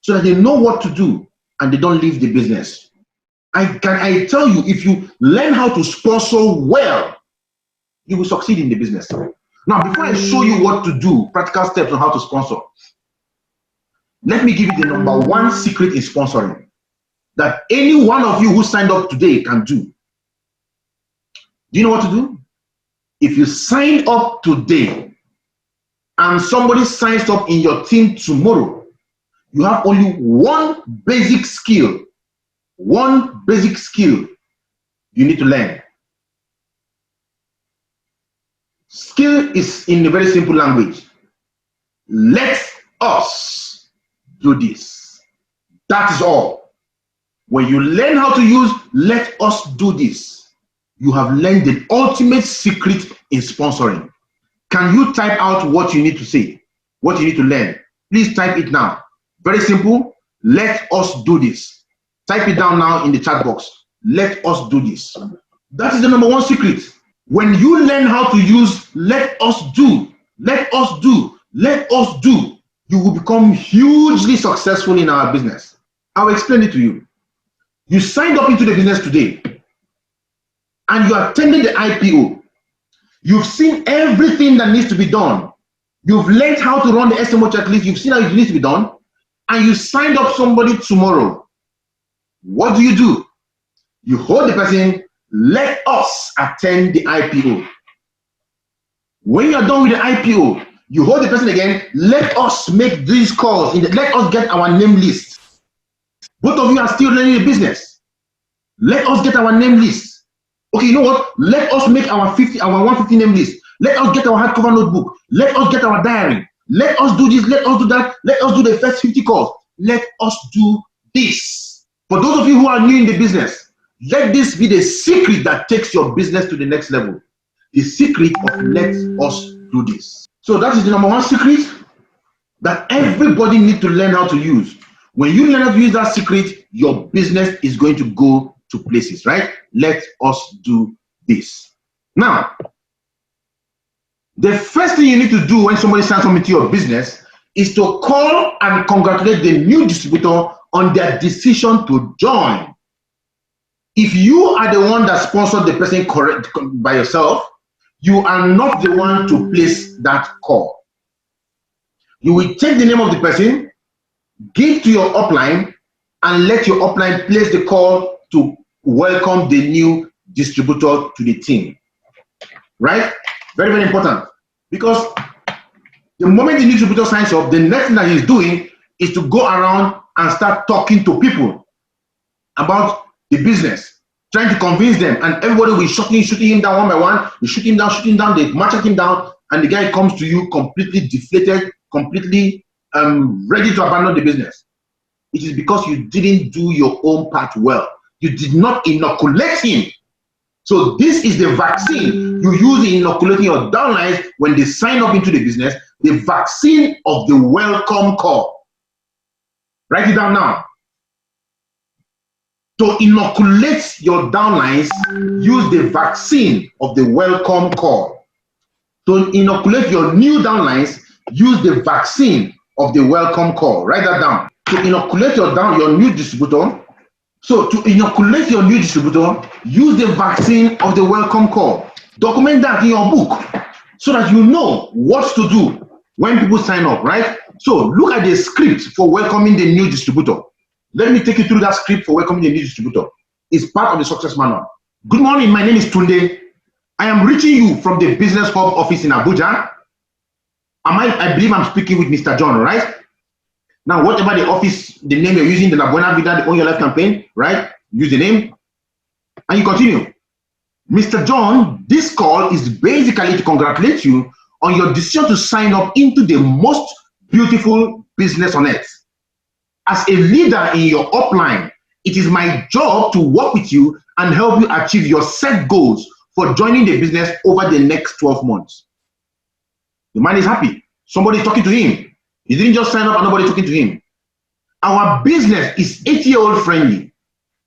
so that they know what to do and they don't leave the business. I tell you, if you learn how to sponsor well, you will succeed in the business. Now, before I show you what to do, practical steps on how to sponsor, let me give you the number one secret in sponsoring that any one of you who signed up today can do. Do you know what to do? If you sign up today and somebody signs up in your team tomorrow, you have only one basic skill you need to learn. Skill is in a very simple language. Let us do this. That is all. When you learn how to use let us do this, you have learned the ultimate secret in sponsoring. Can you type out what you need to say, what you need to learn? Please type it now. Very simple. Let us do this. Type it down now in the chat box. Let us do this. That is the number one secret. When you learn how to use let us do, let us do, let us do, you will become hugely successful in our business. I'll explain it to you. You signed up into the business today and you attended the IPO. You've seen everything that needs to be done. You've learned how to run the SMO checklist. You've seen how it needs to be done. And you signed up somebody tomorrow. What do? You hold the person, let us attend the IPO. When you're done with the IPO, you hold the person again, let us make these calls, let us get our name list. Both of you are still learning the business. Let us get our name list. Okay, you know what? Let us make our 150 name list. Let us get our hardcover notebook. Let us get our diary. Let us do this, let us do that. Let us do the first 50 calls. Let us do this. For those of you who are new in the business, let this be the secret that takes your business to the next level. The secret of let us do this. So that is the number one secret that everybody needs to learn how to use. When you learn how to use that secret, your business is going to go to places, right? Let us do this. Now, the first thing you need to do when somebody signs up into your business is to call and congratulate the new distributor on their decision to join. If you are the one that sponsored the person by yourself, you are not the one to place that call. You will take the name of the person, give to your upline, and let your upline place the call to welcome the new distributor to the team. Right? Very, very important. Because the moment the new distributor signs up, the next thing that he's doing is to go around and start talking to people about the business, trying to convince them, and everybody will shooting him down one by one. You shoot him down, they march him down, and the guy comes to you completely deflated, completely ready to abandon the business. It is because you didn't do your own part well. You did not inoculate him. So this is the vaccine you use in inoculating your downlines when they sign up into the business, the vaccine of the welcome call. Write it down now. To inoculate your downlines, use the vaccine of the welcome call. To inoculate your new downlines, use the vaccine of the welcome call. Write that down. To inoculate your new distributor, use the vaccine of the welcome call. Document that in your book so that you know what to do when people sign up, right? So look at the script for welcoming the new distributor. Let me take you through that script for welcoming the new distributor. It's part of the success manual. Good morning, my name is Tunde. I am reaching you from the Business Hub office in Abuja. I believe I'm speaking with Mr. John, right? Now, whatever the office, the name you're using, the La Buena Vida, the Own Your Life campaign, right? Use the name, and you continue. Mr. John, this call is basically to congratulate you on your decision to sign up into the most beautiful business on earth. As a leader in your upline, it is my job to work with you and help you achieve your set goals for joining the business over the next 12 months. The man is happy. Somebody is talking to him. He didn't just sign up and nobody talking to him. Our business is 80-year-old friendly.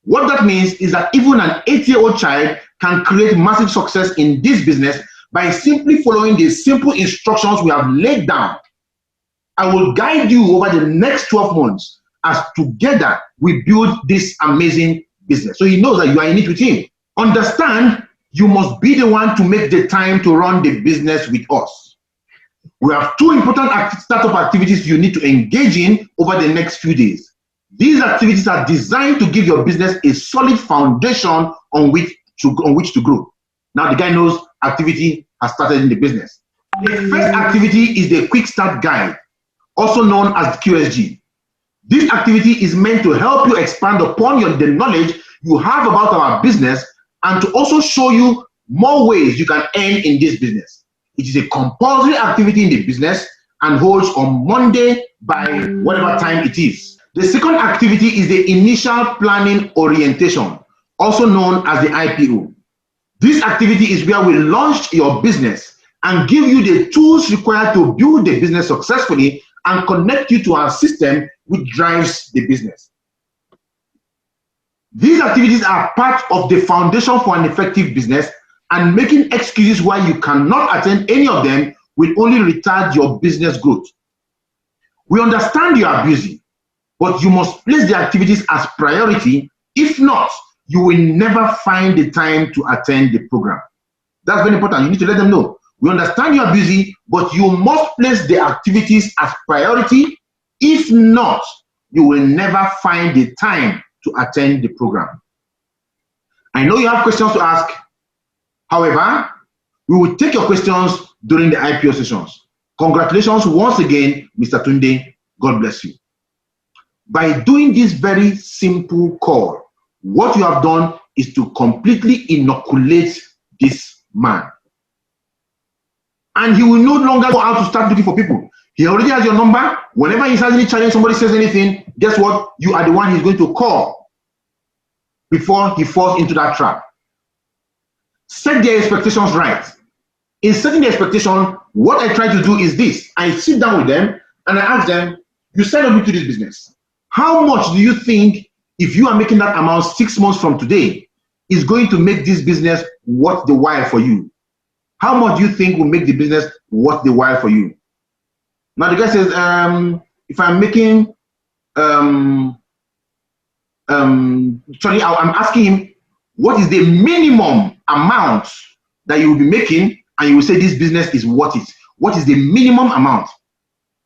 What that means is that even an 8-year-old child can create massive success in this business by simply following the simple instructions we have laid down. I will guide you over the next 12 months as together we build this amazing business. So he knows that you are in it with him. Understand, you must be the one to make the time to run the business with us. We have 2 important startup activities you need to engage in over the next few days. These activities are designed to give your business a solid foundation on which to grow. Now the guy knows activity has started in the business. The first activity is the Quick Start Guide, also known as QSG. This activity is meant to help you expand upon the knowledge you have about our business and to also show you more ways you can earn in this business. It is a compulsory activity in the business and holds on Monday by whatever time it is. The second activity is the Initial Planning Orientation, also known as the IPO. This activity is where we launch your business and give you the tools required to build the business successfully and connect you to our system which drives the business. These activities are part of the foundation for an effective business, and making excuses why you cannot attend any of them will only retard your business growth. We understand you are busy, but you must place the activities as priority. If not, you will never find the time to attend the program. That's very important. You need to let them know. We understand you are busy, but you must place the activities as priority. If not, you will never find the time to attend the program. I know you have questions to ask. However, we will take your questions during the IPO sessions. Congratulations once again, Mr. Tunde. God bless you. By doing this very simple call, what you have done is to completely inoculate this man. And he will no longer go out to start looking for people. He already has your number. Whenever he has any challenge, somebody says anything, guess what? You are the one he's going to call before he falls into that trap. Set their expectations right. In setting the expectation, what I try to do is this. I sit down with them and I ask them, you signed up into this business. How much do you think, if you are making that amount 6 months from today, is going to make this business worth the while for you? How much do you think will make the business worth the while for you? Now the guy says, if I'm making, I'm asking him, what is the minimum amount that you will be making, and you will say this business is worth it? What is the minimum amount?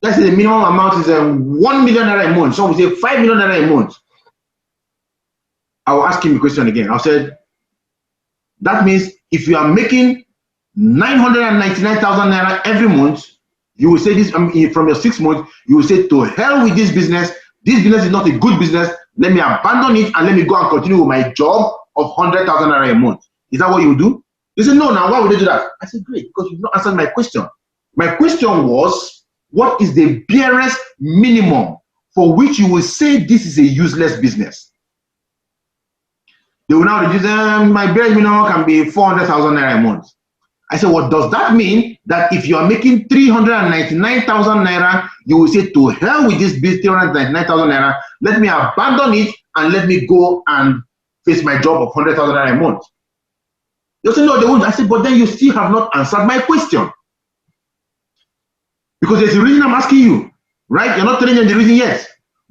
Let's say the minimum amount is 1 million naira a month. So we say 5 million naira a month. I will ask him the question again. I said, that means if you are making 999,000 naira every month, you will say this from your 6 months, you will say, to hell with this business. This business is not a good business. Let me abandon it and let me go and continue with my job of 100,000 naira a month. Is that what you will do? They said, no, now why would they do that? I said, great, because you've not answered my question. My question was, what is the barest minimum for which you will say this is a useless business? They will now reduce my barest minimum can be 400,000 naira a month. I said, what does that mean? That if you are making 399,000 naira, you will say, to hell with this 399,000 naira, let me abandon it and let me go and face my job of 100,000 naira a month. They said, no, they won't. I said, but then you still have not answered my question. Because there's a reason I'm asking you, right? You're not telling them the reason yet.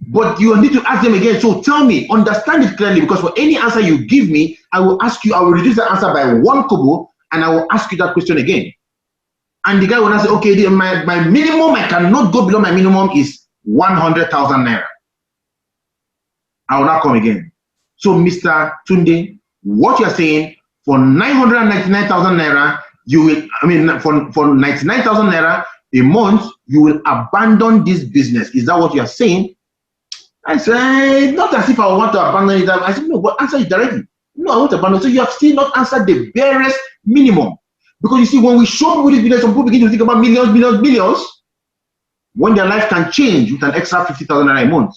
But you need to ask them again. So tell me, understand it clearly, because for any answer you give me, I will ask you, I will reduce the answer by 1 kobo, and I will ask you that question again. And the guy will say, okay, my minimum, I cannot go below my minimum is 100,000 naira. I will not come again. So Mr. Tunde, what you're saying, for 999,000 naira, you will, for 99,000 naira a month, you will abandon this business. Is that what you are saying? I said, not as if I want to abandon it. I said, no, but answer it directly. No, I won't abandon. So you have still not answered the barest minimum. Because you see, when we show people this business, some people begin to think about millions, millions, millions, when their life can change with an extra 50,000 naira a month.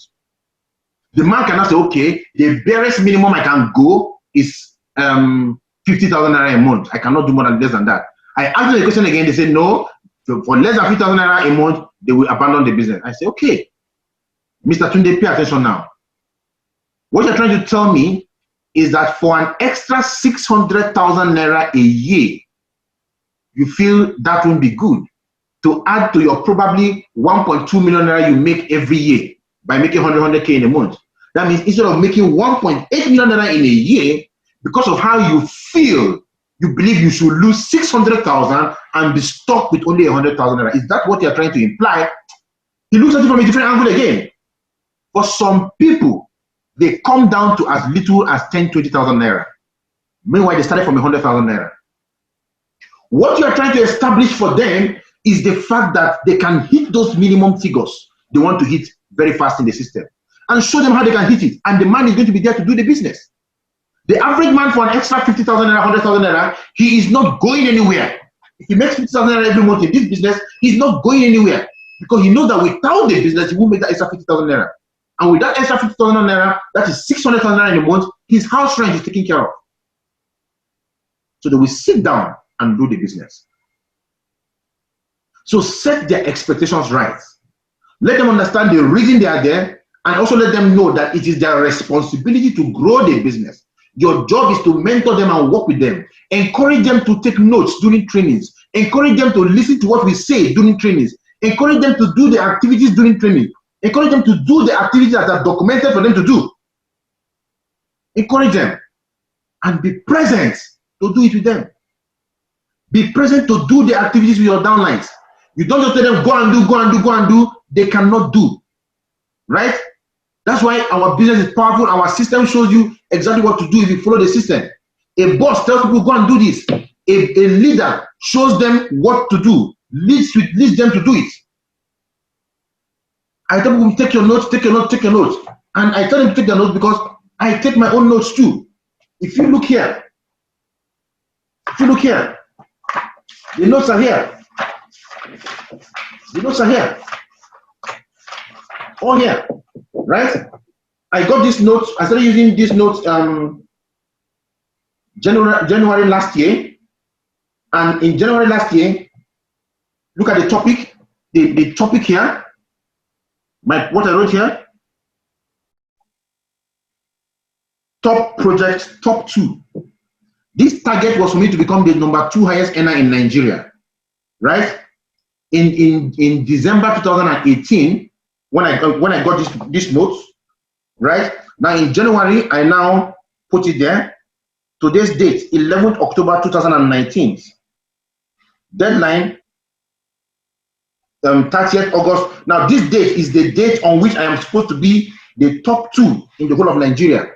The man cannot say, okay, the barest minimum I can go is 50,000 naira a month. I cannot do more than less than that. I asked them the question again. They said, no, for less than 50,000 naira a month, they will abandon the business. I say, okay, Mr. Tunde, pay attention now. What you're trying to tell me is that for an extra 600,000 naira a year, you feel that won't be good to add to your probably 1.2 million naira you make every year by making 100K in a month. That means instead of making 1.8 million naira in a year, because of how you feel, you believe you should lose 600,000 and be stuck with only 100,000 naira. Is that what you're trying to imply? He looks at it from a different angle again. For some people, they come down to as little as 10, 20,000 naira. Meanwhile, they started from 100,000 naira. What you are trying to establish for them is the fact that they can hit those minimum figures they want to hit very fast in the system, and show them how they can hit it. And the man is going to be there to do the business. The average man for an extra 50,000 naira, 100,000 naira, he is not going anywhere. If he makes 50,000 naira every month in this business, he's not going anywhere, because he knows that without the business, he won't make that extra 50,000 naira. And with that extra 50,000 naira, that is 600,000 naira in a month, his house rent is taken care of. So they will sit down and do the business. So set their expectations right. Let them understand the reason they are there, and also let them know that it is their responsibility to grow the business. Your job is to mentor them and work with them. Encourage them to take notes during trainings. Encourage them to listen to what we say during trainings. Encourage them to do the activities during training. Encourage them to do the activities that are documented for them to do. Encourage them and be present to do it with them. Be present to do the activities with your downlines. You don't just tell them go and do, go and do, go and do. They cannot do. Right? That's why our business is powerful. Our system shows you exactly what to do if you follow the system. A boss tells people go and do this. A leader shows them what to do, leads them to do it. I tell people take your notes, take your notes, take your notes. And I tell them to take their notes because I take my own notes too. If you look here, the notes are here. The notes are here. All here, right? I got these notes. I started using these notes January last year. And in January last year, look at the topic. The topic here. What I wrote here. Top project, top 2. This target was for me to become the #2 highest earner in Nigeria, right? In December 2018, when I got this notes, right? Now in January, I now put it there. Today's date, 11th October 2019. Deadline, 30th August. Now this date is the date on which I am supposed to be the top 2 in the whole of Nigeria,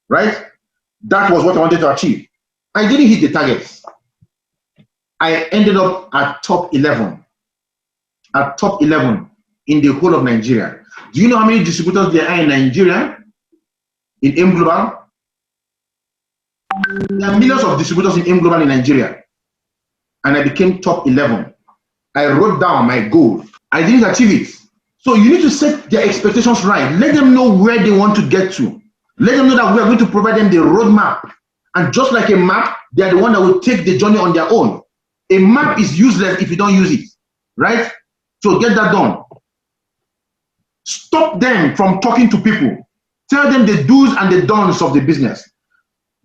right? That was what I wanted to achieve. I didn't hit the targets. I ended up at top 11. At top 11 in the whole of Nigeria. Do you know how many distributors there are in Nigeria? In M Global? There are millions of distributors in M Global in Nigeria. And I became top 11. I wrote down my goal. I didn't achieve it. So you need to set their expectations right. Let them know where they want to get to. Let them know that we are going to provide them the roadmap. And just like a map, they are the one that will take the journey on their own. A map is useless if you don't use it, right? So get that done. Stop them from talking to people. Tell them the do's and the don'ts of the business.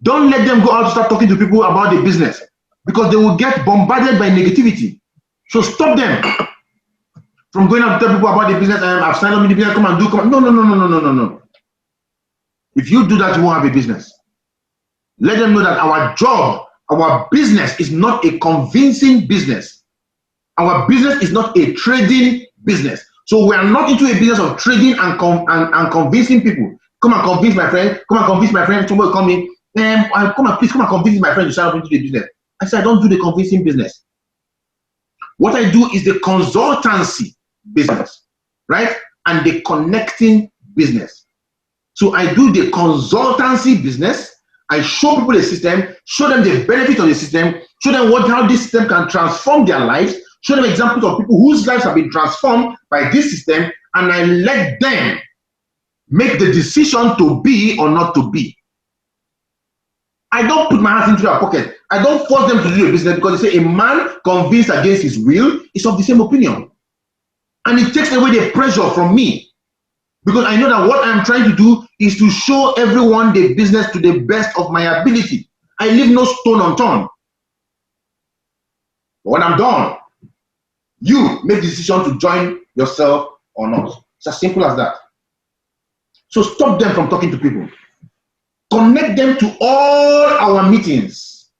Don't let them go out to start talking to people about the business, because they will get bombarded by negativity. So stop them from going out to tell people about the business. I've signed up in the business, come and do. No. If you do that, you won't have a business. Let them know that our job, our business is not a convincing business. Our business is not a trading business. So we are not into a business of trading and convincing people. Come and convince my friend. Come and convince my friend. Somebody come in. Please come and convince my friend to sign up into the business. I said I don't do the convincing business. What I do is the consultancy business, right? And the connecting business. So I do the consultancy business. I show people the system, show them the benefit of the system, show them how this system can transform their lives, show them examples of people whose lives have been transformed by this system, and I let them make the decision to be or not to be. I don't put my hands into their pocket. I don't force them to do a business, because they say a man convinced against his will is of the same opinion. And it takes away the pressure from me, because I know that what I'm trying to do is to show everyone the business to the best of my ability. I leave no stone unturned. When I'm done, you make the decision to join yourself or not. It's as simple as that. So stop them from talking to people. Connect them to all our meetings.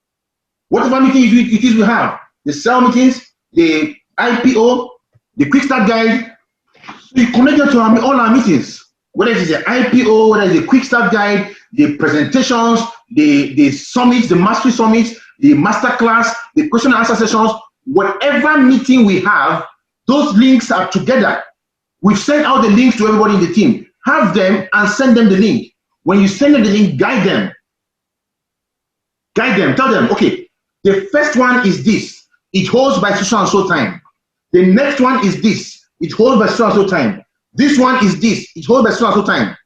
Whatever meeting it is we have, the sell meetings, the IPO, the quick start guide. So you connect them to all our meetings. Whether it is the IPO, whether it's the quick start guide, the presentations, the summits, the mastery summits, the masterclass, the question and answer sessions, whatever meeting we have, those links are together. We've sent out the links to everybody in the team. Have them and send them the link. When you send them the link, guide them. Guide them, tell them, okay, the first one is this. It holds by so and so time. The next one is this. It holds by so and so time. This one is this. It holds by so and so time.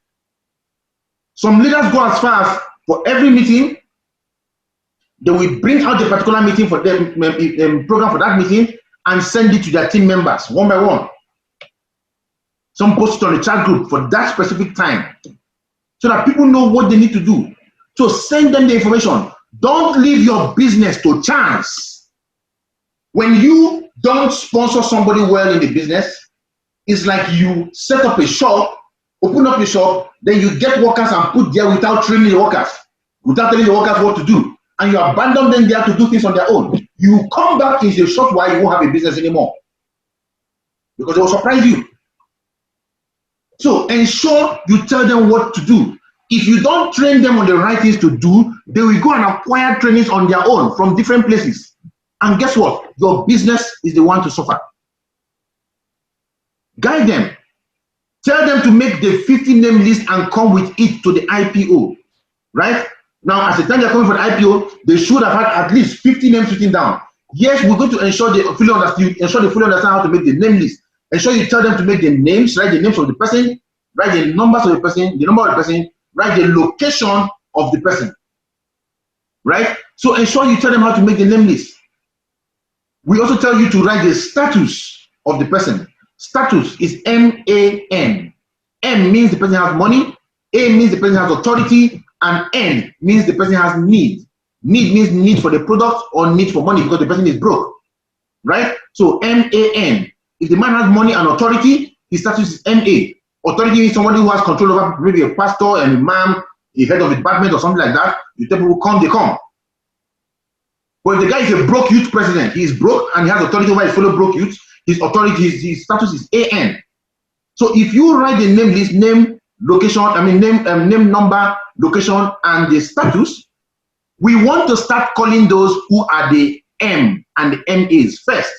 Some leaders go as far as for every meeting, they will bring out the particular meeting for them, program for that meeting and send it to their team members one by one. Some post it on the chat group for that specific time so that people know what they need to do. So send them the information. Don't leave your business to chance. When you don't sponsor somebody well in the business, it's like you set up a shop, open up a shop, then you get workers and put there without training the workers, without telling the workers what to do. And you abandon them there to do things on their own. You come back in a short while, you won't have a business anymore. Because they will surprise you. So ensure you tell them what to do. If you don't train them on the right things to do, they will go and acquire trainings on their own from different places. And guess what? Your business is the one to suffer. Guide them. Tell them to make the 50 name list and come with it to the IPO. Right? Now, as the time they're coming for the IPO, they should have had at least 50 names written down. Yes, we're going to ensure they fully understand how to make the name list. Ensure you tell them to make the names, write the names of the person, write the numbers of the person, the number of the person, write the location of the person. Right? So ensure you tell them how to make the name list. We also tell you to write the status of the person. Status is M-A-N. M means the person has money, A means the person has authority, and N means the person has need. Need means need for the product or need for money because the person is broke. Right? So M-A-N. If the man has money and authority, his status is M-A. Authority is somebody who has control over maybe a pastor, an imam, a head of a department or something like that. You tell people come, they come. But if the guy is a broke youth president, he is broke and he has authority over his fellow broke youth, his authority, his status is AN. So if you write the name list, name, location, name, number, location, and the status, we want to start calling those who are the M and the MAs first.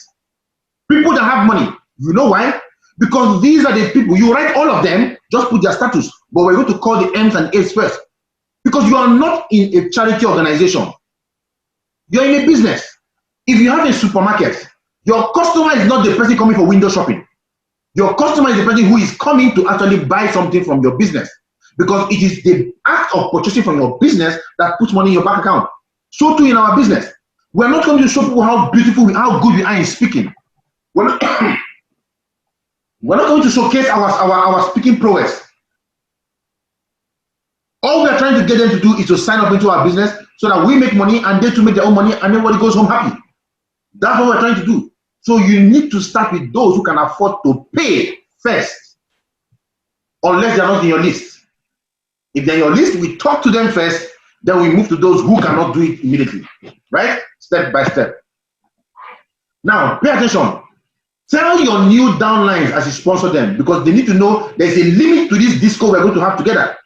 People that have money. You know why? Because these are the people, you write all of them, just put their status, but we're going to call the M's and A's first. Because you are not in a charity organization. You're in a business. If you have a supermarket, your customer is not the person coming for window shopping. Your customer is the person who is coming to actually buy something from your business. Because it is the act of purchasing from your business that puts money in your bank account. So too in our business. We're not going to show people how beautiful, how good we are in speaking. We're not going to showcase our speaking prowess. All we're trying to get them to do is to sign up into our business so that we make money and they to make their own money and everybody goes home happy. That's what we're trying to do. So you need to start with those who can afford to pay first, unless they're not in your list. If they're in your list, we talk to them first, then we move to those who cannot do it immediately, right? Step by step. Now, pay attention. Tell your new downlines as you sponsor them because they need to know there's a limit to this disco we're going to have together,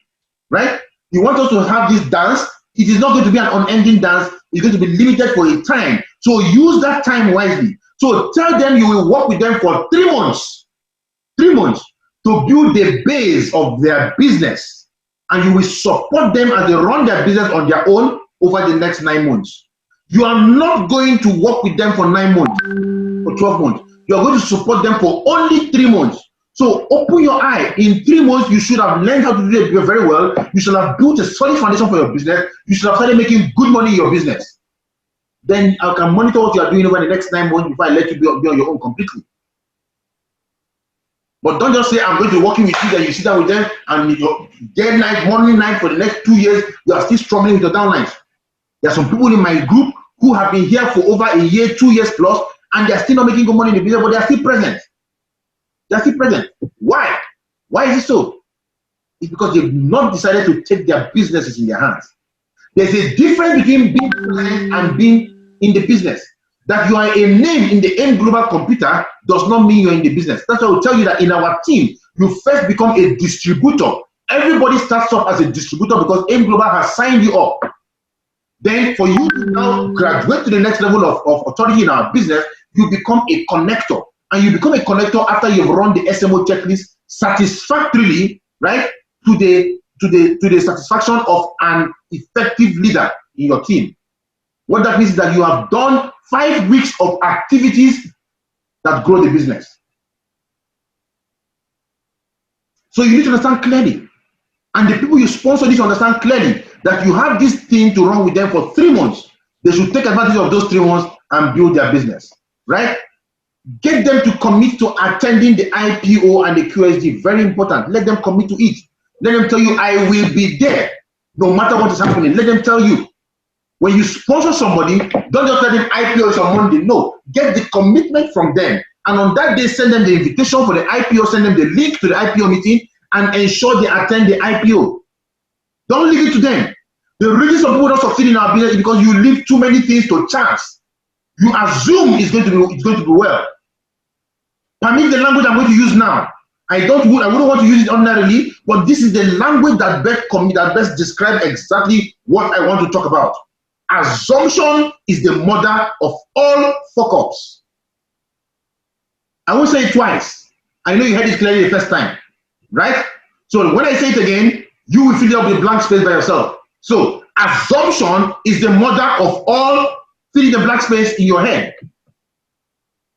right? You want us to have this dance. It is not going to be an unending dance. It's going to be limited for a time. So use that time wisely. So tell them you will work with them for 3 months. 3 months to build the base of their business. And you will support them as they run their business on their own over the next 9 months. You are not going to work with them for 9 months or 12 months. You are going to support them for only 3 months. So open your eye. In 3 months, you should have learned how to do it very well. You should have built a solid foundation for your business. You should have started making good money in your business. Then I can monitor what you are doing over the next 9 months before I let you be on your own completely. But don't just say, I'm going to be working with you, then you sit down with them, and your day, night, morning, night for the next 2 years, you are still struggling with your downlines. There are some people in my group who have been here for over a year, 2 years plus, and they're still not making good money in the business, but they're still present. They're still present. Why? Why is it so? It's because they've not decided to take their businesses in their hands. There's a difference between being present and being in the business. That you are a name in the M Global computer does not mean you're in the business. That's why I will tell you that in our team, you first become a distributor. Everybody starts off as a distributor because M Global has signed you up. Then for you to now graduate to the next level of authority in our business, you become a connector. And you become a connector after you've run the SMO checklist satisfactorily, right, to the satisfaction of an effective leader in your team. What that means is that you have done 5 weeks of activities that grow the business. So you need to understand clearly. And the people you sponsor need to understand clearly that you have this thing to run with them for 3 months. They should take advantage of those 3 months and build their business, right? Get them to commit to attending the IPO and the QSD. Very important. Let them commit to it. Let them tell you, I will be there no matter what is happening. Let them tell you. When you sponsor somebody, don't just let them IPO is on Monday. No, get the commitment from them. And on that day, send them the invitation for the IPO, send them the link to the IPO meeting, and ensure they attend the IPO. Don't leave it to them. The reason some people don't succeed in our business is because you leave too many things to chance. You assume it's going to be well. Permit the language I'm going to use now. I wouldn't want to use it ordinarily, but this is the language that best describes exactly what I want to talk about. Assumption is the mother of all fuck-ups. I won't say it twice. I know you heard it clearly the first time, right? So when I say it again, you will fill up the blank space by yourself. So assumption is the mother of all filling the blank space in your head.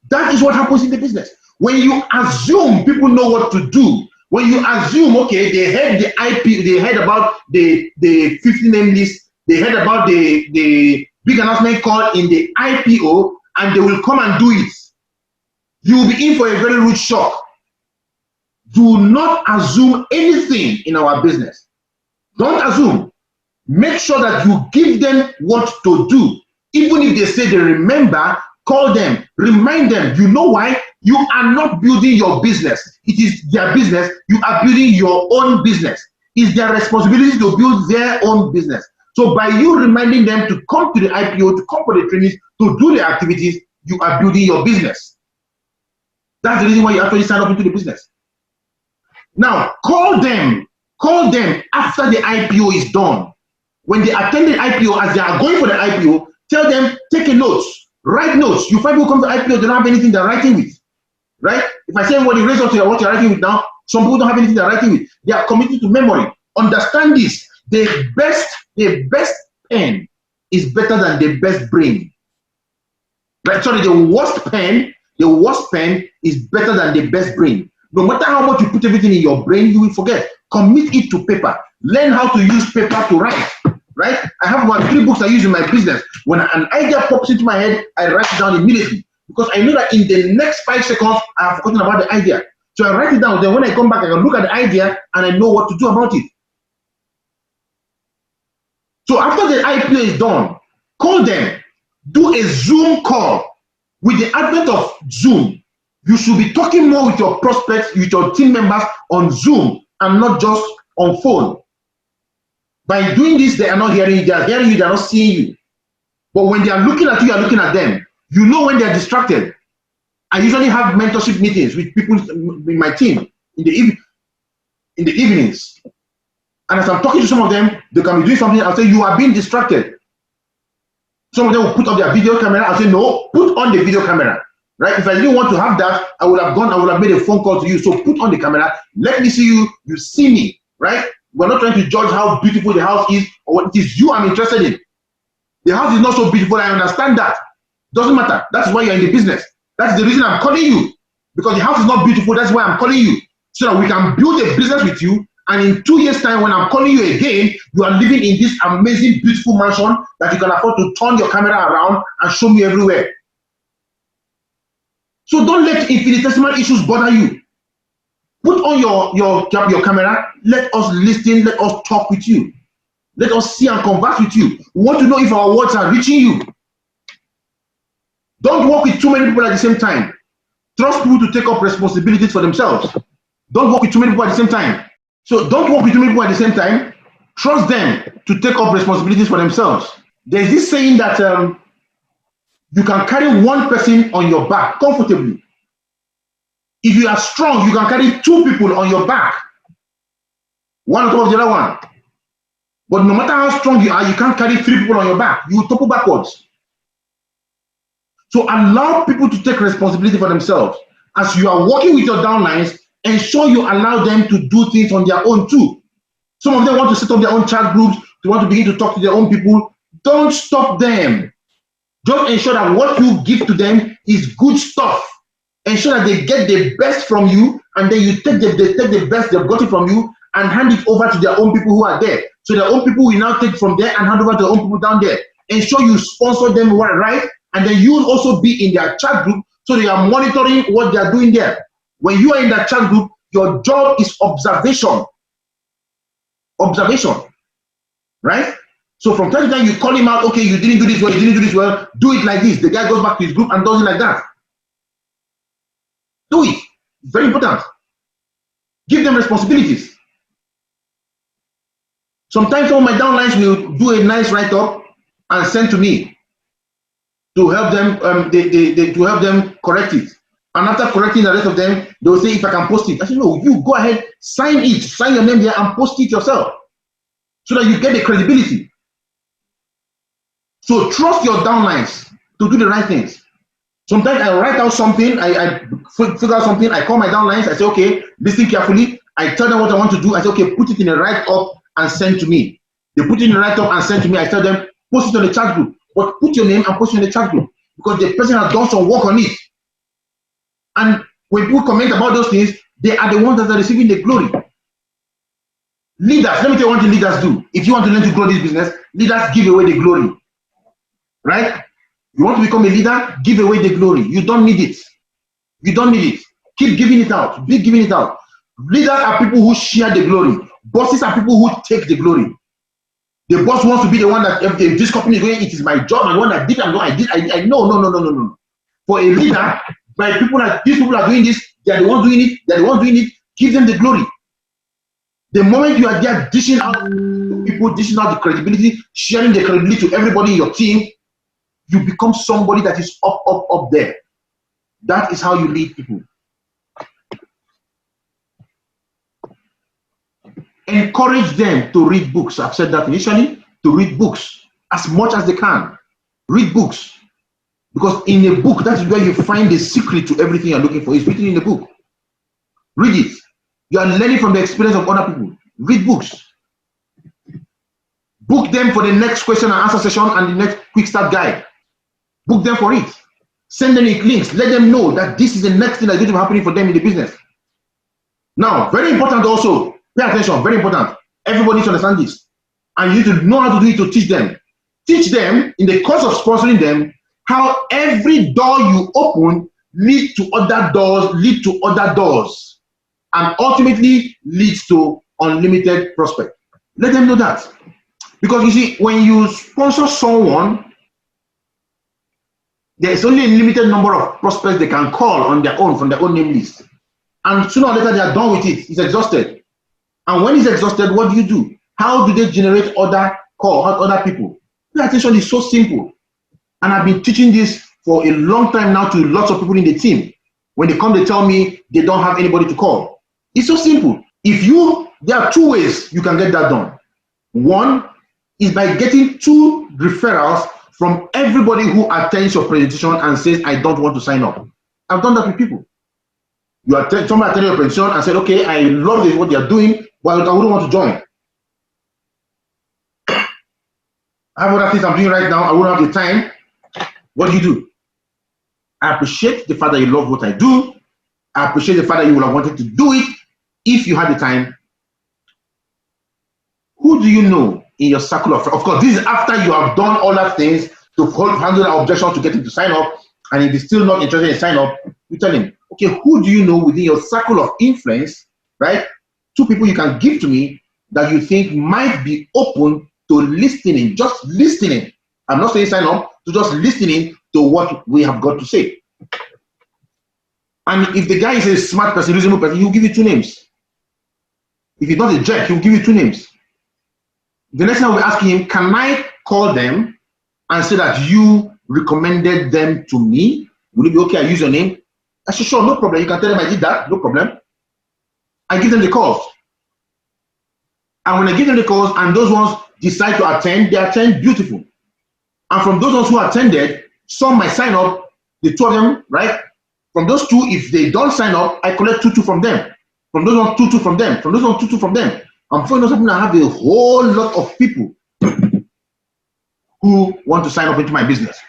That is what happens in the business. When you assume people know what to do, when you assume, okay, they heard the IP, they heard about the 50 name list, they heard about the big announcement call in the IPO, and they will come and do it. You will be in for a very rude shock. Do not assume anything in our business. Don't assume. Make sure that you give them what to do. Even if they say they remember, call them, remind them. You know why? You are not building your business. It is their business. You are building your own business. It's their responsibility to build their own business. So by you reminding them to come to the IPO, to come for the trainings, to do the activities, you are building your business. That's the reason why you actually sign up into the business. Now, call them after the IPO is done. When they attend the IPO, as they are going for the IPO, tell them, take a note, write notes. You find people come to IPO, they don't have anything they're writing with, right? If I say everybody raise up to what you're writing with now, some people don't have anything they're writing with. They are committed to memory. Understand this. The best pen is better than the best brain. Right? Sorry, the worst pen is better than the best brain. No matter how much you put everything in your brain, you will forget. Commit it to paper. Learn how to use paper to write. Right? I have about 3 books I use in my business. When an idea pops into my head, I write it down immediately. Because I know that in the next 5 seconds, I have forgotten about the idea. So I write it down. Then when I come back, I can look at the idea and I know what to do about it. So after the IPO is done, call them. Do a Zoom call. With the advent of Zoom, you should be talking more with your prospects, with your team members on Zoom and not just on phone. By doing this, they are not hearing you, they are hearing you, they are not seeing you. But when they are looking at you, you are looking at them. You know when they are distracted. I usually have mentorship meetings with people in my team in the evenings. And as I'm talking to some of them, they can be doing something, I'll say, you are being distracted. Some of them will put up their video camera. I'll say, no, put on the video camera. Right? If I didn't want to have that, I would have made a phone call to you. So put on the camera. Let me see you. You see me. Right? We're not trying to judge how beautiful the house is or what it is you I'm interested in. The house is not so beautiful. I understand that. Doesn't matter. That's why you're in the business. That's the reason I'm calling you. Because the house is not beautiful. That's why I'm calling you. So that we can build a business with you. And in 2 years' time, when I'm calling you again, you are living in this amazing, beautiful mansion that you can afford to turn your camera around and show me everywhere. So don't let infinitesimal issues bother you. Put on your camera. Let us listen. Let us talk with you. Let us see and converse with you. We want to know if our words are reaching you. Don't work with too many people at the same time. Trust people to take up responsibilities for themselves. Don't work with too many people at the same time. So don't work with too many people at the same time. Trust them to take up responsibilities for themselves. There's this saying that you can carry one person on your back comfortably. If you are strong, you can carry two people on your back, one on top of the other one. But no matter how strong you are, you can't carry three people on your back. You will topple backwards. So allow people to take responsibility for themselves. As you are working with your downlines, ensure you allow them to do things on their own too. Some of them want to set up their own chat groups. They want to begin to talk to their own people. Don't stop them. Just ensure that what you give to them is good stuff. Ensure that they get the best from you, and then you take the best they've got it from you and hand it over to their own people who are there. So their own people will now take from there and hand over to their own people down there. Ensure you sponsor them right, and then you will also be in their chat group so they are monitoring what they are doing there. When you are in that chat group, your job is observation. Observation, right? So from time to time, you call him out, okay, you didn't do this well, you didn't do this well, do it like this. The guy goes back to his group and does it like that. Do it. Very important. Give them responsibilities. Sometimes some of my downlines will do a nice write-up and send to me to help them to help them correct it. And after correcting the rest of them, they will say, if I can post it. I say, no, you go ahead, sign it, sign your name there and post it yourself so that you get the credibility. So trust your downlines to do the right things. Sometimes I write out something, I figure out something, I call my downlines, I say, okay, listen carefully. I tell them what I want to do. I say, okay, put it in a write-up and send to me. They put it in a write-up and send to me. I tell them, post it on the chat group. But put your name and post it in the chat group because the person has done some work on it. And when people comment about those things, they are the ones that are receiving the glory. Leaders, let me tell you what the leaders do. If you want to learn to grow this business, leaders give away the glory. Right? You want to become a leader, give away the glory. You don't need it. You don't need it. Keep giving it out. Keep giving it out. Leaders are people who share the glory. Bosses are people who take the glory. The boss wants to be the one that if this company is going, it is my job. I'm the one that did. No. For a leader, by people like these people are doing this, they are the ones doing it, they're the ones doing it, give them the glory. The moment you are there dishing out people, dishing out the credibility, sharing the credibility to everybody in your team, you become somebody that is up there. That is how you lead people. Encourage them to read books. I've said that initially, to read books as much as they can. Read books. Because in a book, that is where you find the secret to everything you're looking for. It's written in the book. Read it. You are learning from the experience of other people. Read books. Book them for the next question and answer session and the next quick start guide. Book them for it. Send them links. Let them know that this is the next thing that's going to be happening for them in the business. Now, very important also, pay attention, very important. Everybody needs to understand this. And you need to know how to do it to teach them. Teach them, in the course of sponsoring them, how every door you open leads to other doors, and ultimately leads to unlimited prospect. Let them know that. Because you see, when you sponsor someone, there is only a limited number of prospects they can call on their own, from their own name list. And sooner or later, they are done with it. It's exhausted. And when it's exhausted, what do? How do they generate other people? Pay attention is so simple. And I've been teaching this for a long time now to lots of people in the team. When they come, they tell me they don't have anybody to call. It's so simple. There are two ways you can get that done. One is by getting 2 referrals from everybody who attends your presentation and says, I don't want to sign up. I've done that with people. Somebody attended your presentation and said, okay, I love what they are doing, but I wouldn't want to join. I have other things I'm doing right now. I wouldn't have the time. What do? I appreciate the fact that you love what I do. I appreciate the fact that you would have wanted to do it if you had the time. Who do you know in your circle of friends? Of course, this is after you have done all that things to handle the objection to get him to sign up. And if he's still not interested in sign up, you tell him, okay, who do you know within your circle of influence, right? 2 people you can give to me that you think might be open to listening, just listening. I'm not saying sign up, to just listening to what we have got to say. And if the guy is a smart person, reasonable person, he'll give you 2 names. If he's not a jerk, he'll give you 2 names. The next time we'll be asking him, can I call them and say that you recommended them to me? Will it be okay? I use your name? I said, sure, no problem. You can tell them I did that, no problem. I give them the calls. And when I give them the calls and those ones decide to attend, they attend, beautiful. And from those ones who attended, some might sign up, the 2 of them, right? From those 2, if they don't sign up, I collect 2 from them. From those ones, 2 from them. From those ones, 2 from them. And before you know something, I have a whole lot of people who want to sign up into my business.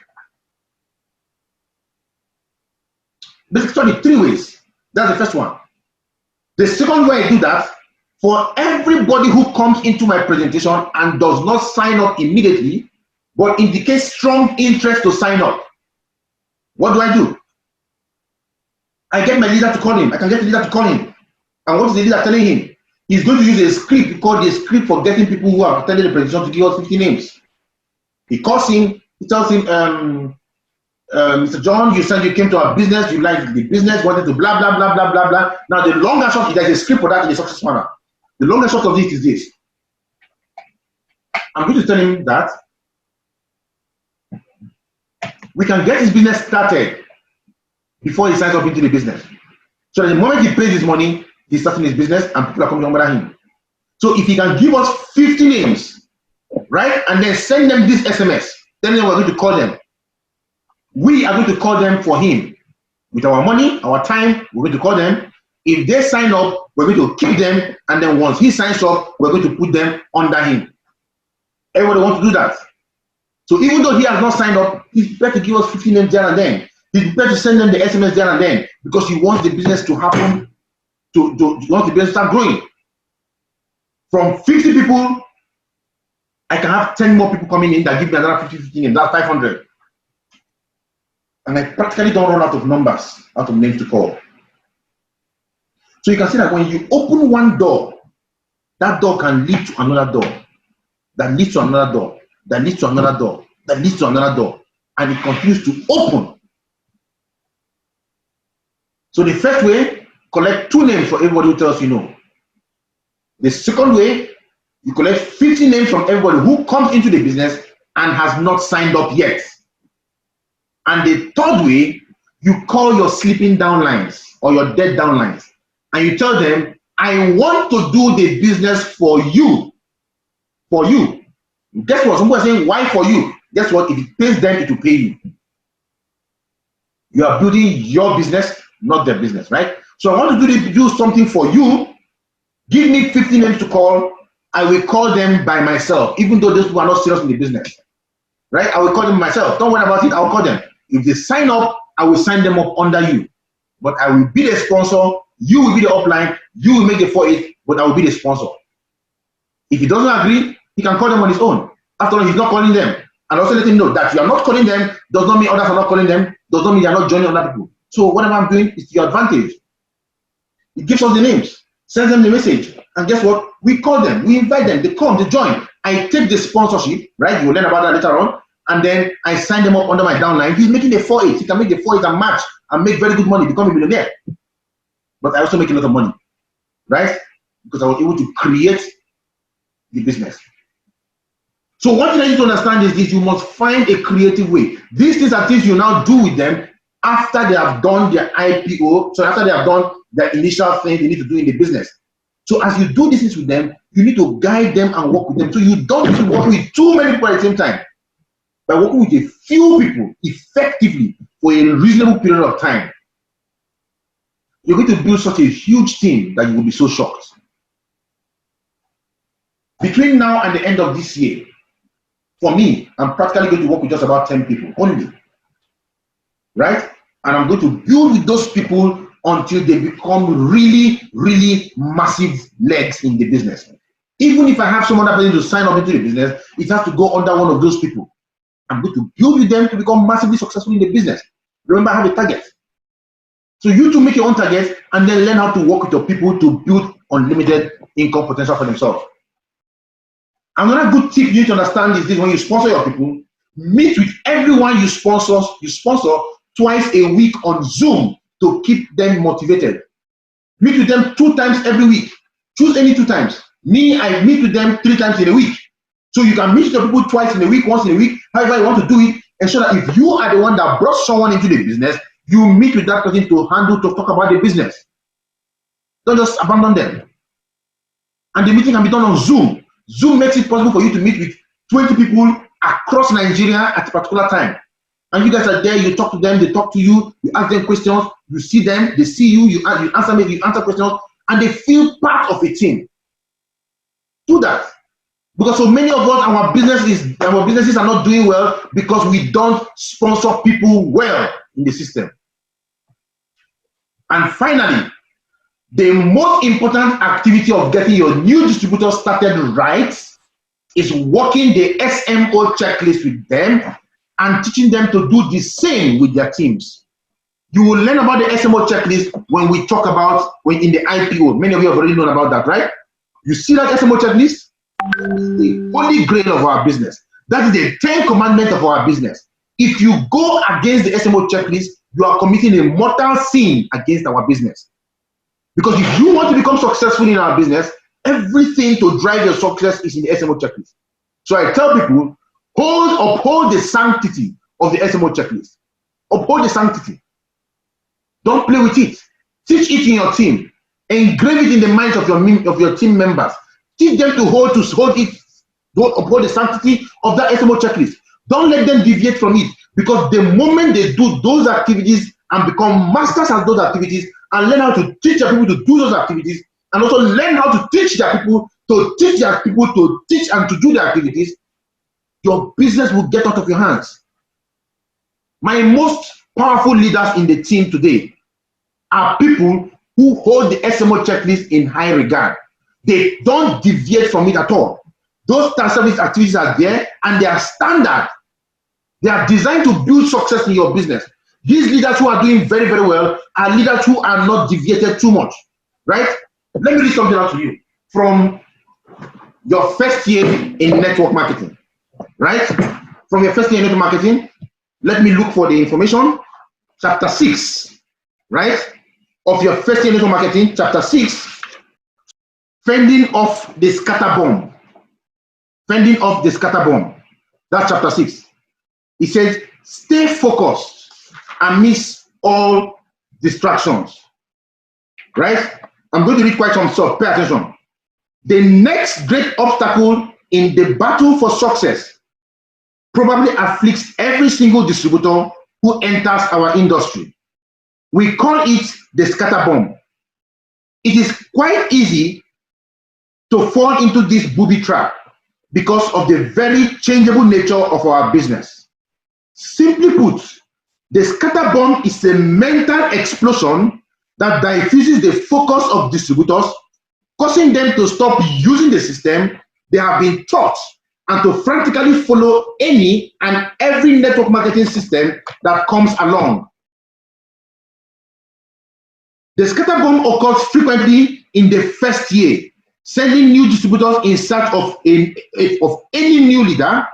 Basically, 3 ways. That's the first one. The second way I do that, for everybody who comes into my presentation and does not sign up immediately, but indicates strong interest to sign up, what do? I get my leader to call him. I can get the leader to call him. And what is the leader telling him? He's going to use a script called the script for getting people who have attended the presentation to give us 50 names. He calls him, he tells him, Mr. John, you said you came to our business, you like the business, wanted to blah, blah, blah, blah, blah, blah. Now, the long and short, there's a script for that in a success manner. The long and short of this is this. I'm going to tell him that we can get his business started before he signs up into the business. So the moment he pays his money, he's starting his business and people are coming under him. So if he can give us 50 names, right, and then send them this SMS, then we're going to call them. We are going to call them for him. With our money, our time, we're going to call them. If they sign up, we're going to keep them, and then once he signs up, we're going to put them under him. Everybody wants to do that. So even though he has not signed up, he's prepared to give us 50 names there and then. He's prepared to send them the SMS there and then because he wants the business to happen, to want the business to start growing. From 50 people, I can have 10 more people coming in that give me another 50 names. That's 500. And I practically don't run out of numbers, out of names to call. So you can see that when you open one door, that door can lead to another door, that leads to another door, that leads to another door, that leads to another door, and it continues to open. So the first way, collect 2 names for everybody who tells you no. The second way, you collect 50 names from everybody who comes into the business and has not signed up yet. And the third way, you call your sleeping downlines or your dead downlines, and you tell them, I want to do the business for you. For you. Guess what? Somebody is saying, why for you? Guess what? If it pays them, it will pay you. You are building your business, not their business, right? So I want to do something for you. Give me 50 names to call. I will call them by myself, even though those people are not serious in the business, right? I will call them myself. Don't worry about it. I'll call them. If they sign up, I will sign them up under you. But I will be the sponsor. You will be the upline. You will make the 4-8, but I will be the sponsor. If he doesn't agree, he can call them on his own. After all, he's not calling them. And also let him know that you are not calling them does not mean others are not calling them, does not mean you are not joining other people. So whatever I'm doing is to your advantage. It gives us the names, sends them the message, and guess what? We call them, we invite them, they come, they join. I take the sponsorship, right? You will learn about that later on, and then I sign them up under my downline. He's making the 4-8. He can make the 4-8 and match and make very good money, become a millionaire. But I also make a lot of money, right? Because I was able to create the business. So what you need to understand is this: you must find a creative way. These things are things you now do with them after they have done their IPO, so after they have done the initial thing they need to do in the business. So as you do this with them, you need to guide them and work with them. So you don't need to work with too many people at the same time. By working with a few people effectively for a reasonable period of time, you're going to build such a huge team that you will be so shocked. Between now and the end of this year, for me, I'm practically going to work with just about 10 people only, right? And I'm going to build with those people until they become really, really massive legs in the business. Even if I have some other person to sign up into the business, it has to go under one of those people. I'm going to build with them to become massively successful in the business. Remember, I have a target. So you to make your own targets and then learn how to work with your people to build unlimited income potential for themselves. Another good tip you need to understand is this: when you sponsor your people, meet with everyone you sponsor twice a week on Zoom to keep them motivated. Meet with them 2 times every week. Choose any 2 times. Me, I meet with them 3 times in a week. So you can meet with your people twice in a week, once in a week, however you want to do it. Ensure that if you are the one that brought someone into the business, you meet with that person to talk about the business. Don't just abandon them. And the meeting can be done on Zoom. Zoom makes it possible for you to meet with 20 people across Nigeria at a particular time. And you guys are there, you talk to them, they talk to you, you ask them questions, you see them, they see you, you answer questions, and they feel part of a team. Do that. Because so many of us, our businesses are not doing well because we don't sponsor people well in the system. And finally, the most important activity of getting your new distributor started right is working the SMO checklist with them and teaching them to do the same with their teams. You will learn about the SMO checklist when we talk about in the IPO. Many of you have already known about that, right? You see that SMO checklist? The holy grail of our business. That is the 10 commandments of our business. If you go against the SMO checklist, you are committing a mortal sin against our business. Because if you want to become successful in our business, everything to drive your success is in the SMO checklist. So I tell people, uphold the sanctity of the SMO checklist. Uphold the sanctity. Don't play with it. Teach it in your team. Engrave it in the minds of your team members. Teach them to uphold the sanctity of that SMO checklist. Don't let them deviate from it, because the moment they do those activities and become masters at those activities and learn how to teach their people to do those activities, and also learn how to teach their people to teach and to do the activities, your business will get out of your hands. My most powerful leaders in the team today are people who hold the SMO checklist in high regard. They don't deviate from it at all. Those service activities are there and they are standard. They are designed to build success in your business. These leaders who are doing very, very well are leaders who are not deviated too much, right? Let me read something out to you from your first year in network marketing, right? From your first year in network marketing, let me look for the information. Chapter 6, right? Of your first year in network marketing, chapter 6, fending off the scatter bomb. Fending off the scatter bomb. That's chapter 6. It says, stay focused amidst all distractions. Right? I'm going to read quite some stuff. Pay attention. The next great obstacle in the battle for success probably afflicts every single distributor who enters our industry. We call it the scatter bomb. It is quite easy to fall into this booby trap because of the very changeable nature of our business. Simply put, the scatter bomb is a mental explosion that diffuses the focus of distributors, causing them to stop using the system they have been taught and to frantically follow any and every network marketing system that comes along. The scatter bomb occurs frequently in the first year, sending new distributors in search of any new leader,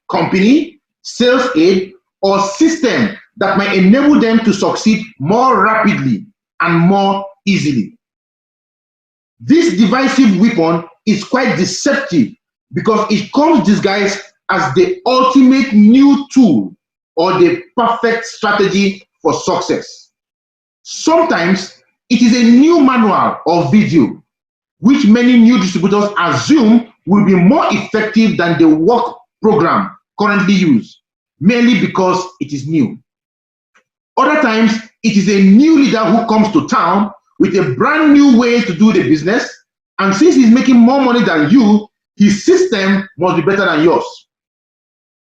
company, sales aid, or system that might enable them to succeed more rapidly and more easily. This divisive weapon is quite deceptive because it comes disguised as the ultimate new tool or the perfect strategy for success. Sometimes it is a new manual or video which many new distributors assume will be more effective than the work program currently used, merely because it is new. Other times, it is a new leader who comes to town with a brand new way to do the business, and since he's making more money than you, his system must be better than yours.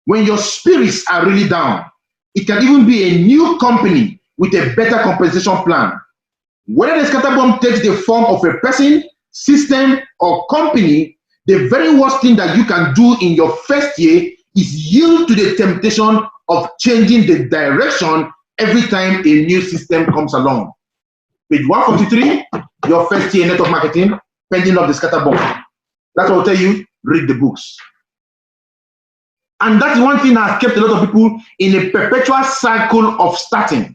When your spirits are really down, it can even be a new company with a better compensation plan. Whether the scatter bomb takes the form of a person, system, or company, the very worst thing that you can do in your first year is yield to the temptation of changing the direction every time a new system comes along. Page 143, your first year network marketing, pending of the scatter bomb. That's what I'll tell you, read the books. And that's one thing that has kept a lot of people in a perpetual cycle of starting.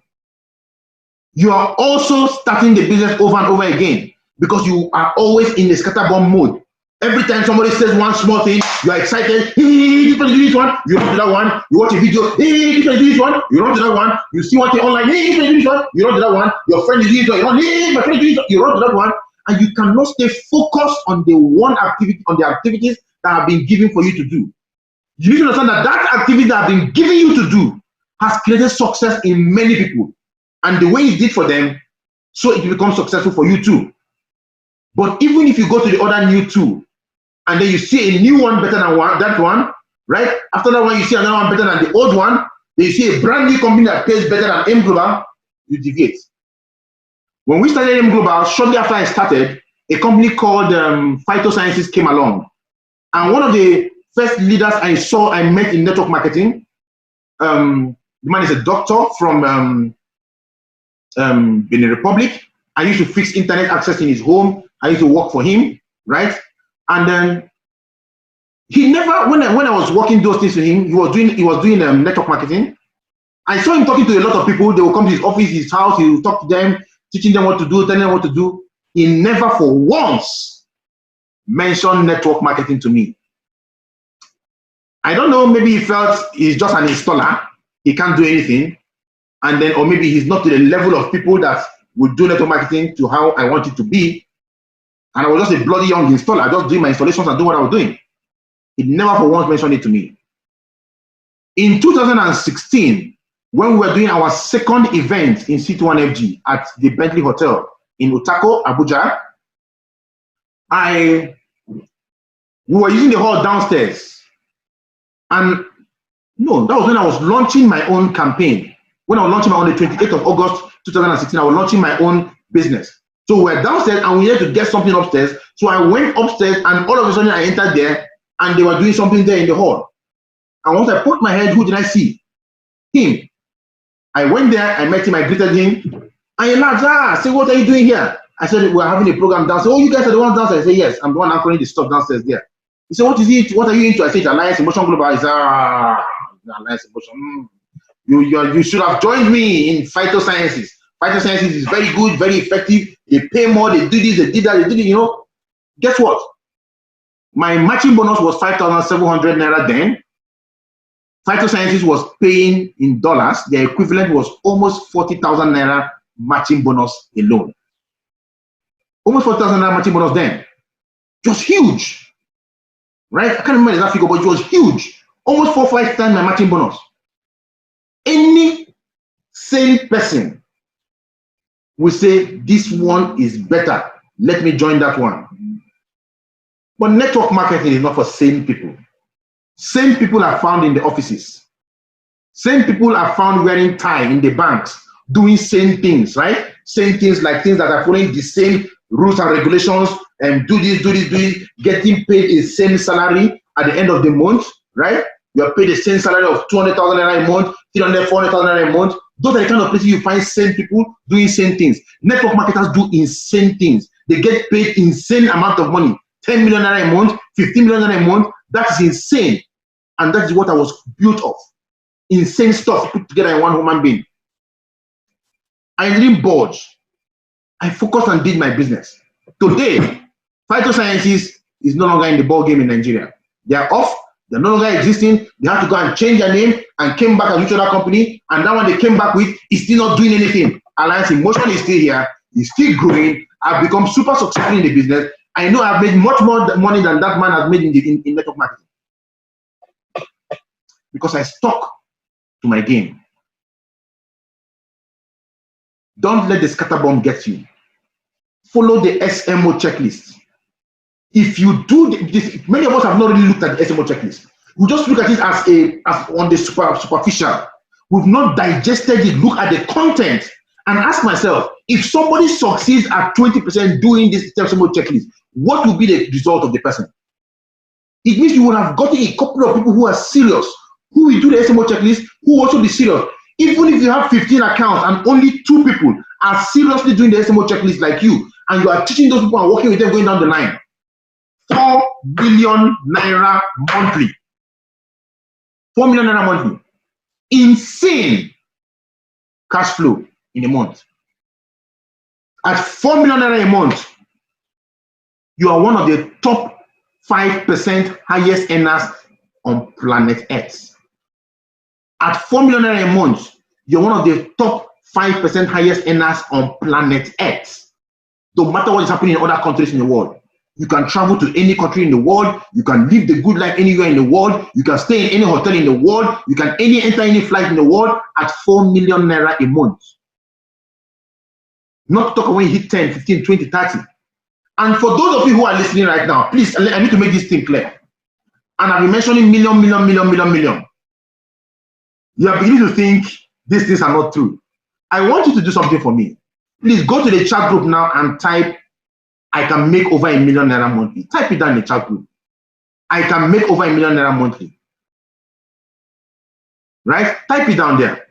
You are also starting the business over and over again because you are always in the scatterbomb mode. Every time somebody says one small thing, you are excited. Hey, this person do this one. You run to that one. You watch a video. Hey, this person do this one. You run to that one. You see one thing online. Hey, this person do this one. You run to that one. Your friend is doing this one. You run. Hey, my friend do this one. You run to that one. And you cannot stay focused on the one activity, on the activities that have been given for you to do. You need to understand that that activity that has been given you to do has created success in many people. And the way it did for them, so it will become successful for you too. But even if you go to the other new tool, and then you see a new one better than that one, right? After that one, you see another one better than the old one. Then you see a brand new company that pays better than M Global, you deviate. When we started M Global, shortly after I started, a company called Phytosciences came along. And one of the first leaders I met in network marketing, the man is a doctor from Benin Republic. I used to fix internet access in his home. I used to work for him, right? And then he never, when I was working those things with him, he was doing network marketing. I saw him talking to a lot of people. They will come to his office, his house. He will talk to them, teaching them what to do, telling them what to do. He never for once mentioned network marketing to me. I don't know, maybe he felt he's just an installer. He can't do anything. And then, or maybe he's not to the level of people that would do network marketing to how I want it to be. And I was just a bloody young installer. I just doing my installations and doing what I was doing. He never for once mentioned it to me. In 2016, when we were doing our second event in C21FG at the Bentley Hotel in Utako, Abuja, we were using the hall downstairs. And no, that was when I was launching my own campaign. When I was launching on the 28th of August 2016, I was launching my own business. So we're downstairs and we needed to get something upstairs. So I went upstairs and all of a sudden I entered there and they were doing something there in the hall. And once I put my head, who did I see? Him. I went there, I met him, I greeted him. And he laughed, I said, what are you doing here? I said, we're having a program downstairs. Oh, you guys are the ones downstairs? I said, yes, I'm the one anchoring the stuff downstairs there. He said, what is it? What are you into? I said, Alliance Emotion Global. I said, Alliance Emotion. You should have joined me in Phytosciences. Phytosciences is very good, very effective. They pay more, they do this, they did that, they did it, you know. Guess what? My matching bonus was 5,700 Naira then. Phytosciences was paying in dollars. The equivalent was almost 40,000 Naira matching bonus alone. Almost 40,000 Naira matching bonus then. It was huge. Right? I can't remember that figure, but it was huge. Almost 4 or 5 times my matching bonus. Any sane person will say, this one is better. Let me join that one. But network marketing is not for sane people. Sane people are found in the offices. Sane people are found wearing tie in the banks, doing same things, right? Same things like things that are following the same rules and regulations, and do this, getting paid a same salary at the end of the month, right? You are paid the same salary of 200,000 Naira a month, 300,000, 400,000 Naira a month. Those are the kind of places you find same people doing same things. Network marketers do insane things. They get paid insane amount of money. 10 million Naira a month, 15 million Naira a month. That is insane. And that is what I was built of. Insane stuff put together in one human being. I didn't budge. I focused and did my business. Today, Phytosciences is no longer in the ball game in Nigeria. They are off. They're no longer existing. They have to go and change their name and came back as another company. And that one they came back with is still not doing anything. Alliance Emotion is still here. It's still growing. I've become super successful in the business. I know I've made much more money than that man has made in network marketing. Because I stuck to my game. Don't let the scatterbomb get you. Follow the SMO checklist. If you do this, many of us have not really looked at the SMO checklist. We just look at it as on the superficial. We've not digested it, look at the content, and ask myself, if somebody succeeds at 20% doing this SMO checklist, what will be the result of the person? It means you will have gotten a couple of people who are serious, who will do the SMO checklist, who will also be serious. Even if you have 15 accounts and only 2 people are seriously doing the SMO checklist like you, and you are teaching those people and working with them going down the line. 4 billion naira monthly. 4 million naira monthly. Insane cash flow in a month. At 4 million naira a month, you are one of the top 5% highest earners on planet Earth. At 4 million naira a month, you're one of the top 5% highest earners on planet Earth. No matter what is happening in other countries in the world, you can travel to any country in the world, you can live the good life anywhere in the world, you can stay in any hotel in the world, you can enter any flight in the world at 4 million naira a month. Not to talk when you hit 10, 15, 20, 30. And for those of you who are listening right now, please, I need to make this thing clear. And I've been mentioning million. You are beginning to think these things are not true. I want you to do something for me. Please go to the chat group now and type, I can make over 1 million naira monthly. Type it down in the chat group. I can make over 1 million naira monthly. Right? Type it down there.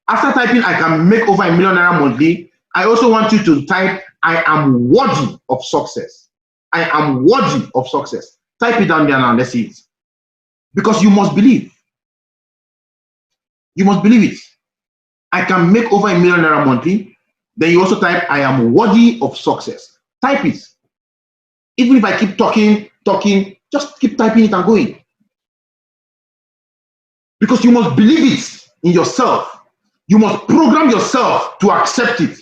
After typing, I can make over 1 million naira monthly, I also want you to type, I am worthy of success. I am worthy of success. Type it down there now, let's see it. Because you must believe. You must believe it. I can make over 1 million naira monthly. Then you also type, I am worthy of success. Type it. Even if I keep talking, just keep typing it and going. Because you must believe it in yourself. You must program yourself to accept it.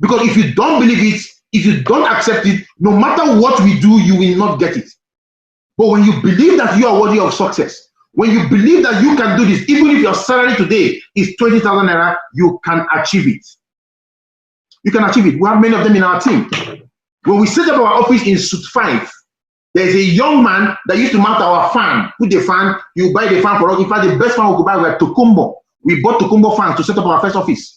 Because if you don't believe it, if you don't accept it, no matter what we do, you will not get it. But when you believe that you are worthy of success, when you believe that you can do this, even if your salary today is 20,000 naira, you can achieve it. You can achieve it. We have many of them in our team. When we set up our office in Suite 5, there's a young man that used to mount our fan. Put the fan, you buy the fan for us. In fact, the best fan we could buy were Tokumbo. We bought Tokumbo fans to set up our first office.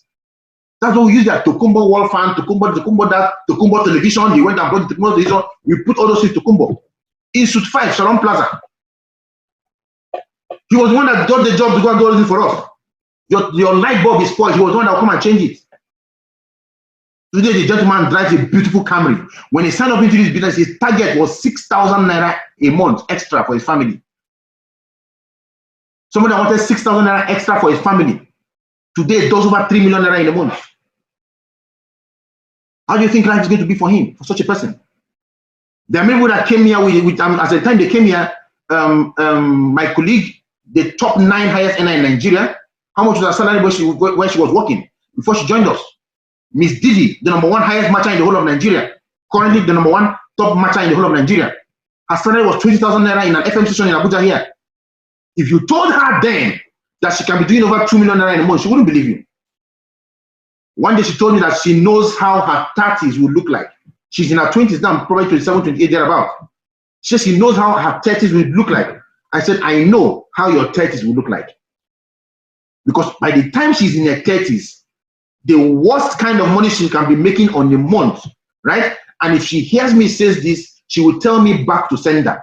That's what we use, that Tokumbo wall fan, Tokumbo that, Tokumbo television. He went and bought the Tokumbo television. We put all those things Tokumbo. In Suite 5, Sharon Plaza. He was the one that got the job to go and do all this for us. Your light bulb is spoiled. He was the one that will come and change it. Today, the gentleman drives a beautiful Camry. When he signed up into this business, his target was 6,000 naira a month extra for his family. Somebody that wanted 6,000 naira extra for his family. Today, it does over 3 million naira in a month. How do you think life is going to be for him, for such a person? There are many people that came here with at the time they came here, my colleague, the top 9 highest earner in Nigeria. How much was her salary where she was working before she joined us? Miss Didi, the #1 highest matcher in the whole of Nigeria. Currently, the #1 top matcher in the whole of Nigeria. Her salary was 20,000 naira in an FM station in Abuja here. If you told her then that she can be doing over 2 million naira in a month, she wouldn't believe you. One day she told me that she knows how her 30s will look like. She's in her 20s now, probably 27, 28, thereabout. She says she knows how her 30s will look like. I said, I know how your 30s will look like. Because by the time she's in her 30s, the worst kind of money she can be making on a month, right? And if she hears me says this, she will tell me back to sender.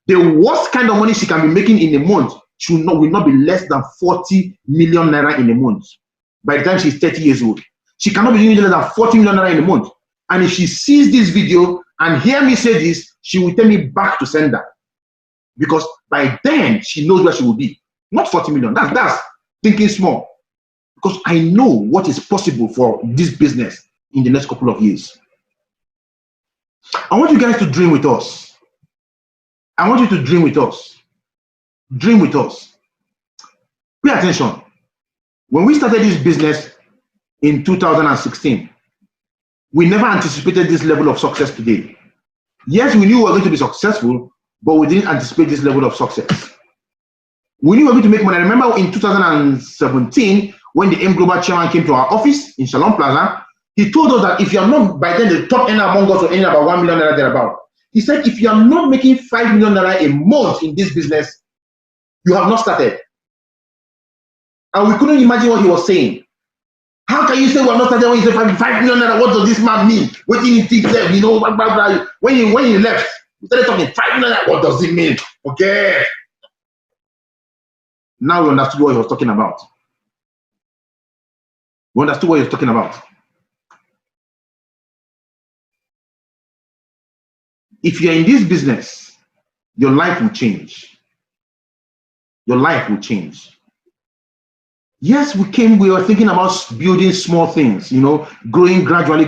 The worst kind of money she can be making in a month will not be less than 40 million naira in a month. By the time she's 30 years old, she cannot be doing less than 40 million naira in a month. And if she sees this video and hear me say this, she will tell me back to sender. Because by then she knows where she will be. Not 40 million. That's thinking small. Because I know what is possible for this business in the next couple of years. I want you guys to dream with us. I want you to dream with us. Dream with us. Pay attention. When we started this business in 2016, we never anticipated this level of success today. Yes, we knew we were going to be successful, but we didn't anticipate this level of success. We knew we were going to make money. I remember in 2017, when the M Global chairman came to our office in Shalom Plaza, he told us that if you are not, by then the top earner among us were earning about 1 million naira thereabout. He said, if you are not making 5 million naira a month in this business, you have not started. And we couldn't imagine what he was saying. How can you say we are not started when you say 5 million naira? What does this man mean? What did he think left? You know, blah, blah, blah. When he left, we started talking 5 million naira. What does it mean? Okay. Now we understood what he was talking about. We understood what he was talking about. If you're in this business, your life will change. Your life will change. Yes, we were thinking about building small things, you know, growing gradually.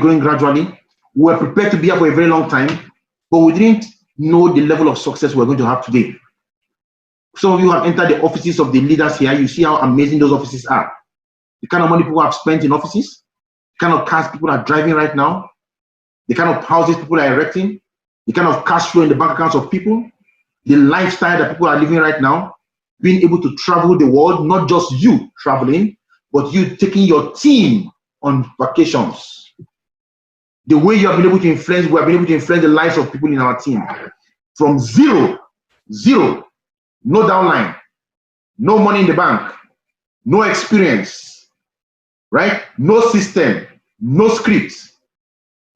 We were prepared to be here for a very long time, but we didn't know the level of success we're going to have today. Some of you have entered the offices of the leaders here. You see how amazing those offices are. The kind of money people have spent in offices, the kind of cars people are driving right now, the kind of houses people are erecting, the kind of cash flow in the bank accounts of people, the lifestyle that people are living right now, being able to travel the world, not just you traveling, but you taking your team on vacations. The way you have been able to influence, we have been able to influence the lives of people in our team. From zero, no downline, no money in the bank, no experience, right? No system, no script.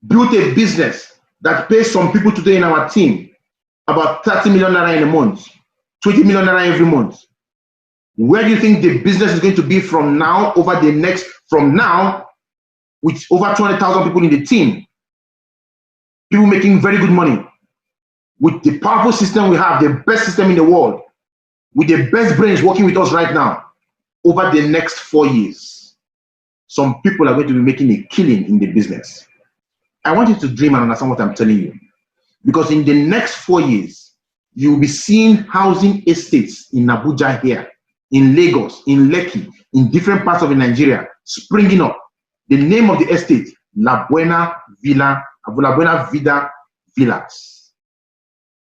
Built a business that pays some people today in our team about 30 million naira in a month, 20 million naira every month. Where do you think the business is going to be from now with over 200,000 people in the team? People making very good money. With the powerful system we have, the best system in the world, with the best brains working with us right now, over the next 4 years, some people are going to be making a killing in the business. I want you to dream and understand what I'm telling you. Because in the next 4 years, you'll be seeing housing estates in Abuja here, in Lagos, in Lekki, in different parts of Nigeria, springing up. The name of the estate, La Buena Vida Villas.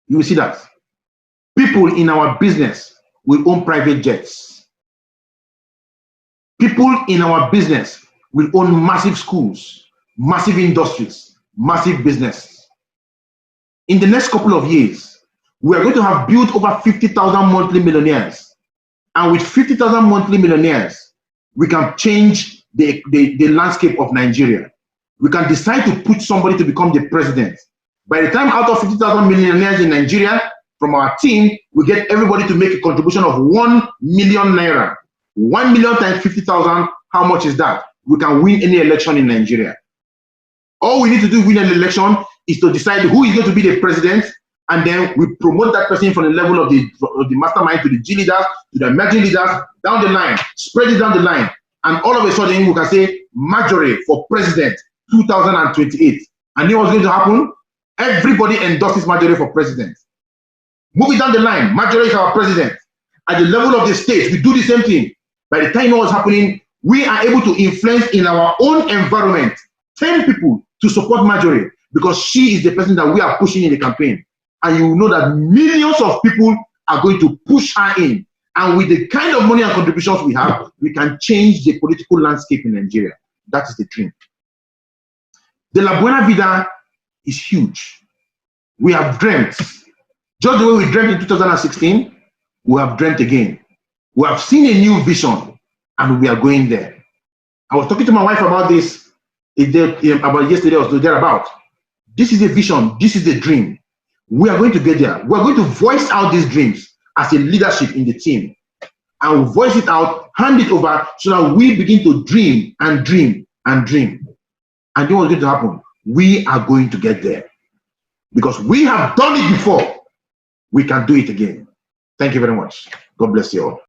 You will see that. People in our business will own private jets. People in our business will own massive schools, massive industries, massive business. In the next couple of years, we are going to have built over 50,000 monthly millionaires. And with 50,000 monthly millionaires, we can change the landscape of Nigeria. We can decide to put somebody to become the president. By the time out of 50,000 millionaires in Nigeria, from our team, we get everybody to make a contribution of 1 million naira. 1 million times 50,000, how much is that? We can win any election in Nigeria. All we need to do to win an election is to decide who is going to be the president, and then we promote that person from the level of the mastermind to the G leaders, to the emerging leaders, down the line, spread it down the line. And all of a sudden, we can say, Marjorie for president 2028. And you know what's going to happen? Everybody endorses Marjorie for president. Move it down the line, Marjorie is our president. At the level of the state, we do the same thing. By the time you know what's happening, we are able to influence in our own environment 10 people to support Marjorie, because she is the person that we are pushing in the campaign. And you will know that millions of people are going to push her in. And with the kind of money and contributions we have, we can change the political landscape in Nigeria. That is the dream. The La Buena Vida is huge. We have dreamt. Just the way we dreamt in 2016, we have dreamt again. We have seen a new vision, and we are going there. I was talking to my wife about this about yesterday or so thereabout. This is a vision. This is the dream. We are going to get there. We are going to voice out these dreams as a leadership in the team, and we'll voice it out, hand it over, so that we begin to dream and dream and dream. And then what's going to happen? We are going to get there, because we have done it before. We can do it again. Thank you very much. God bless you all.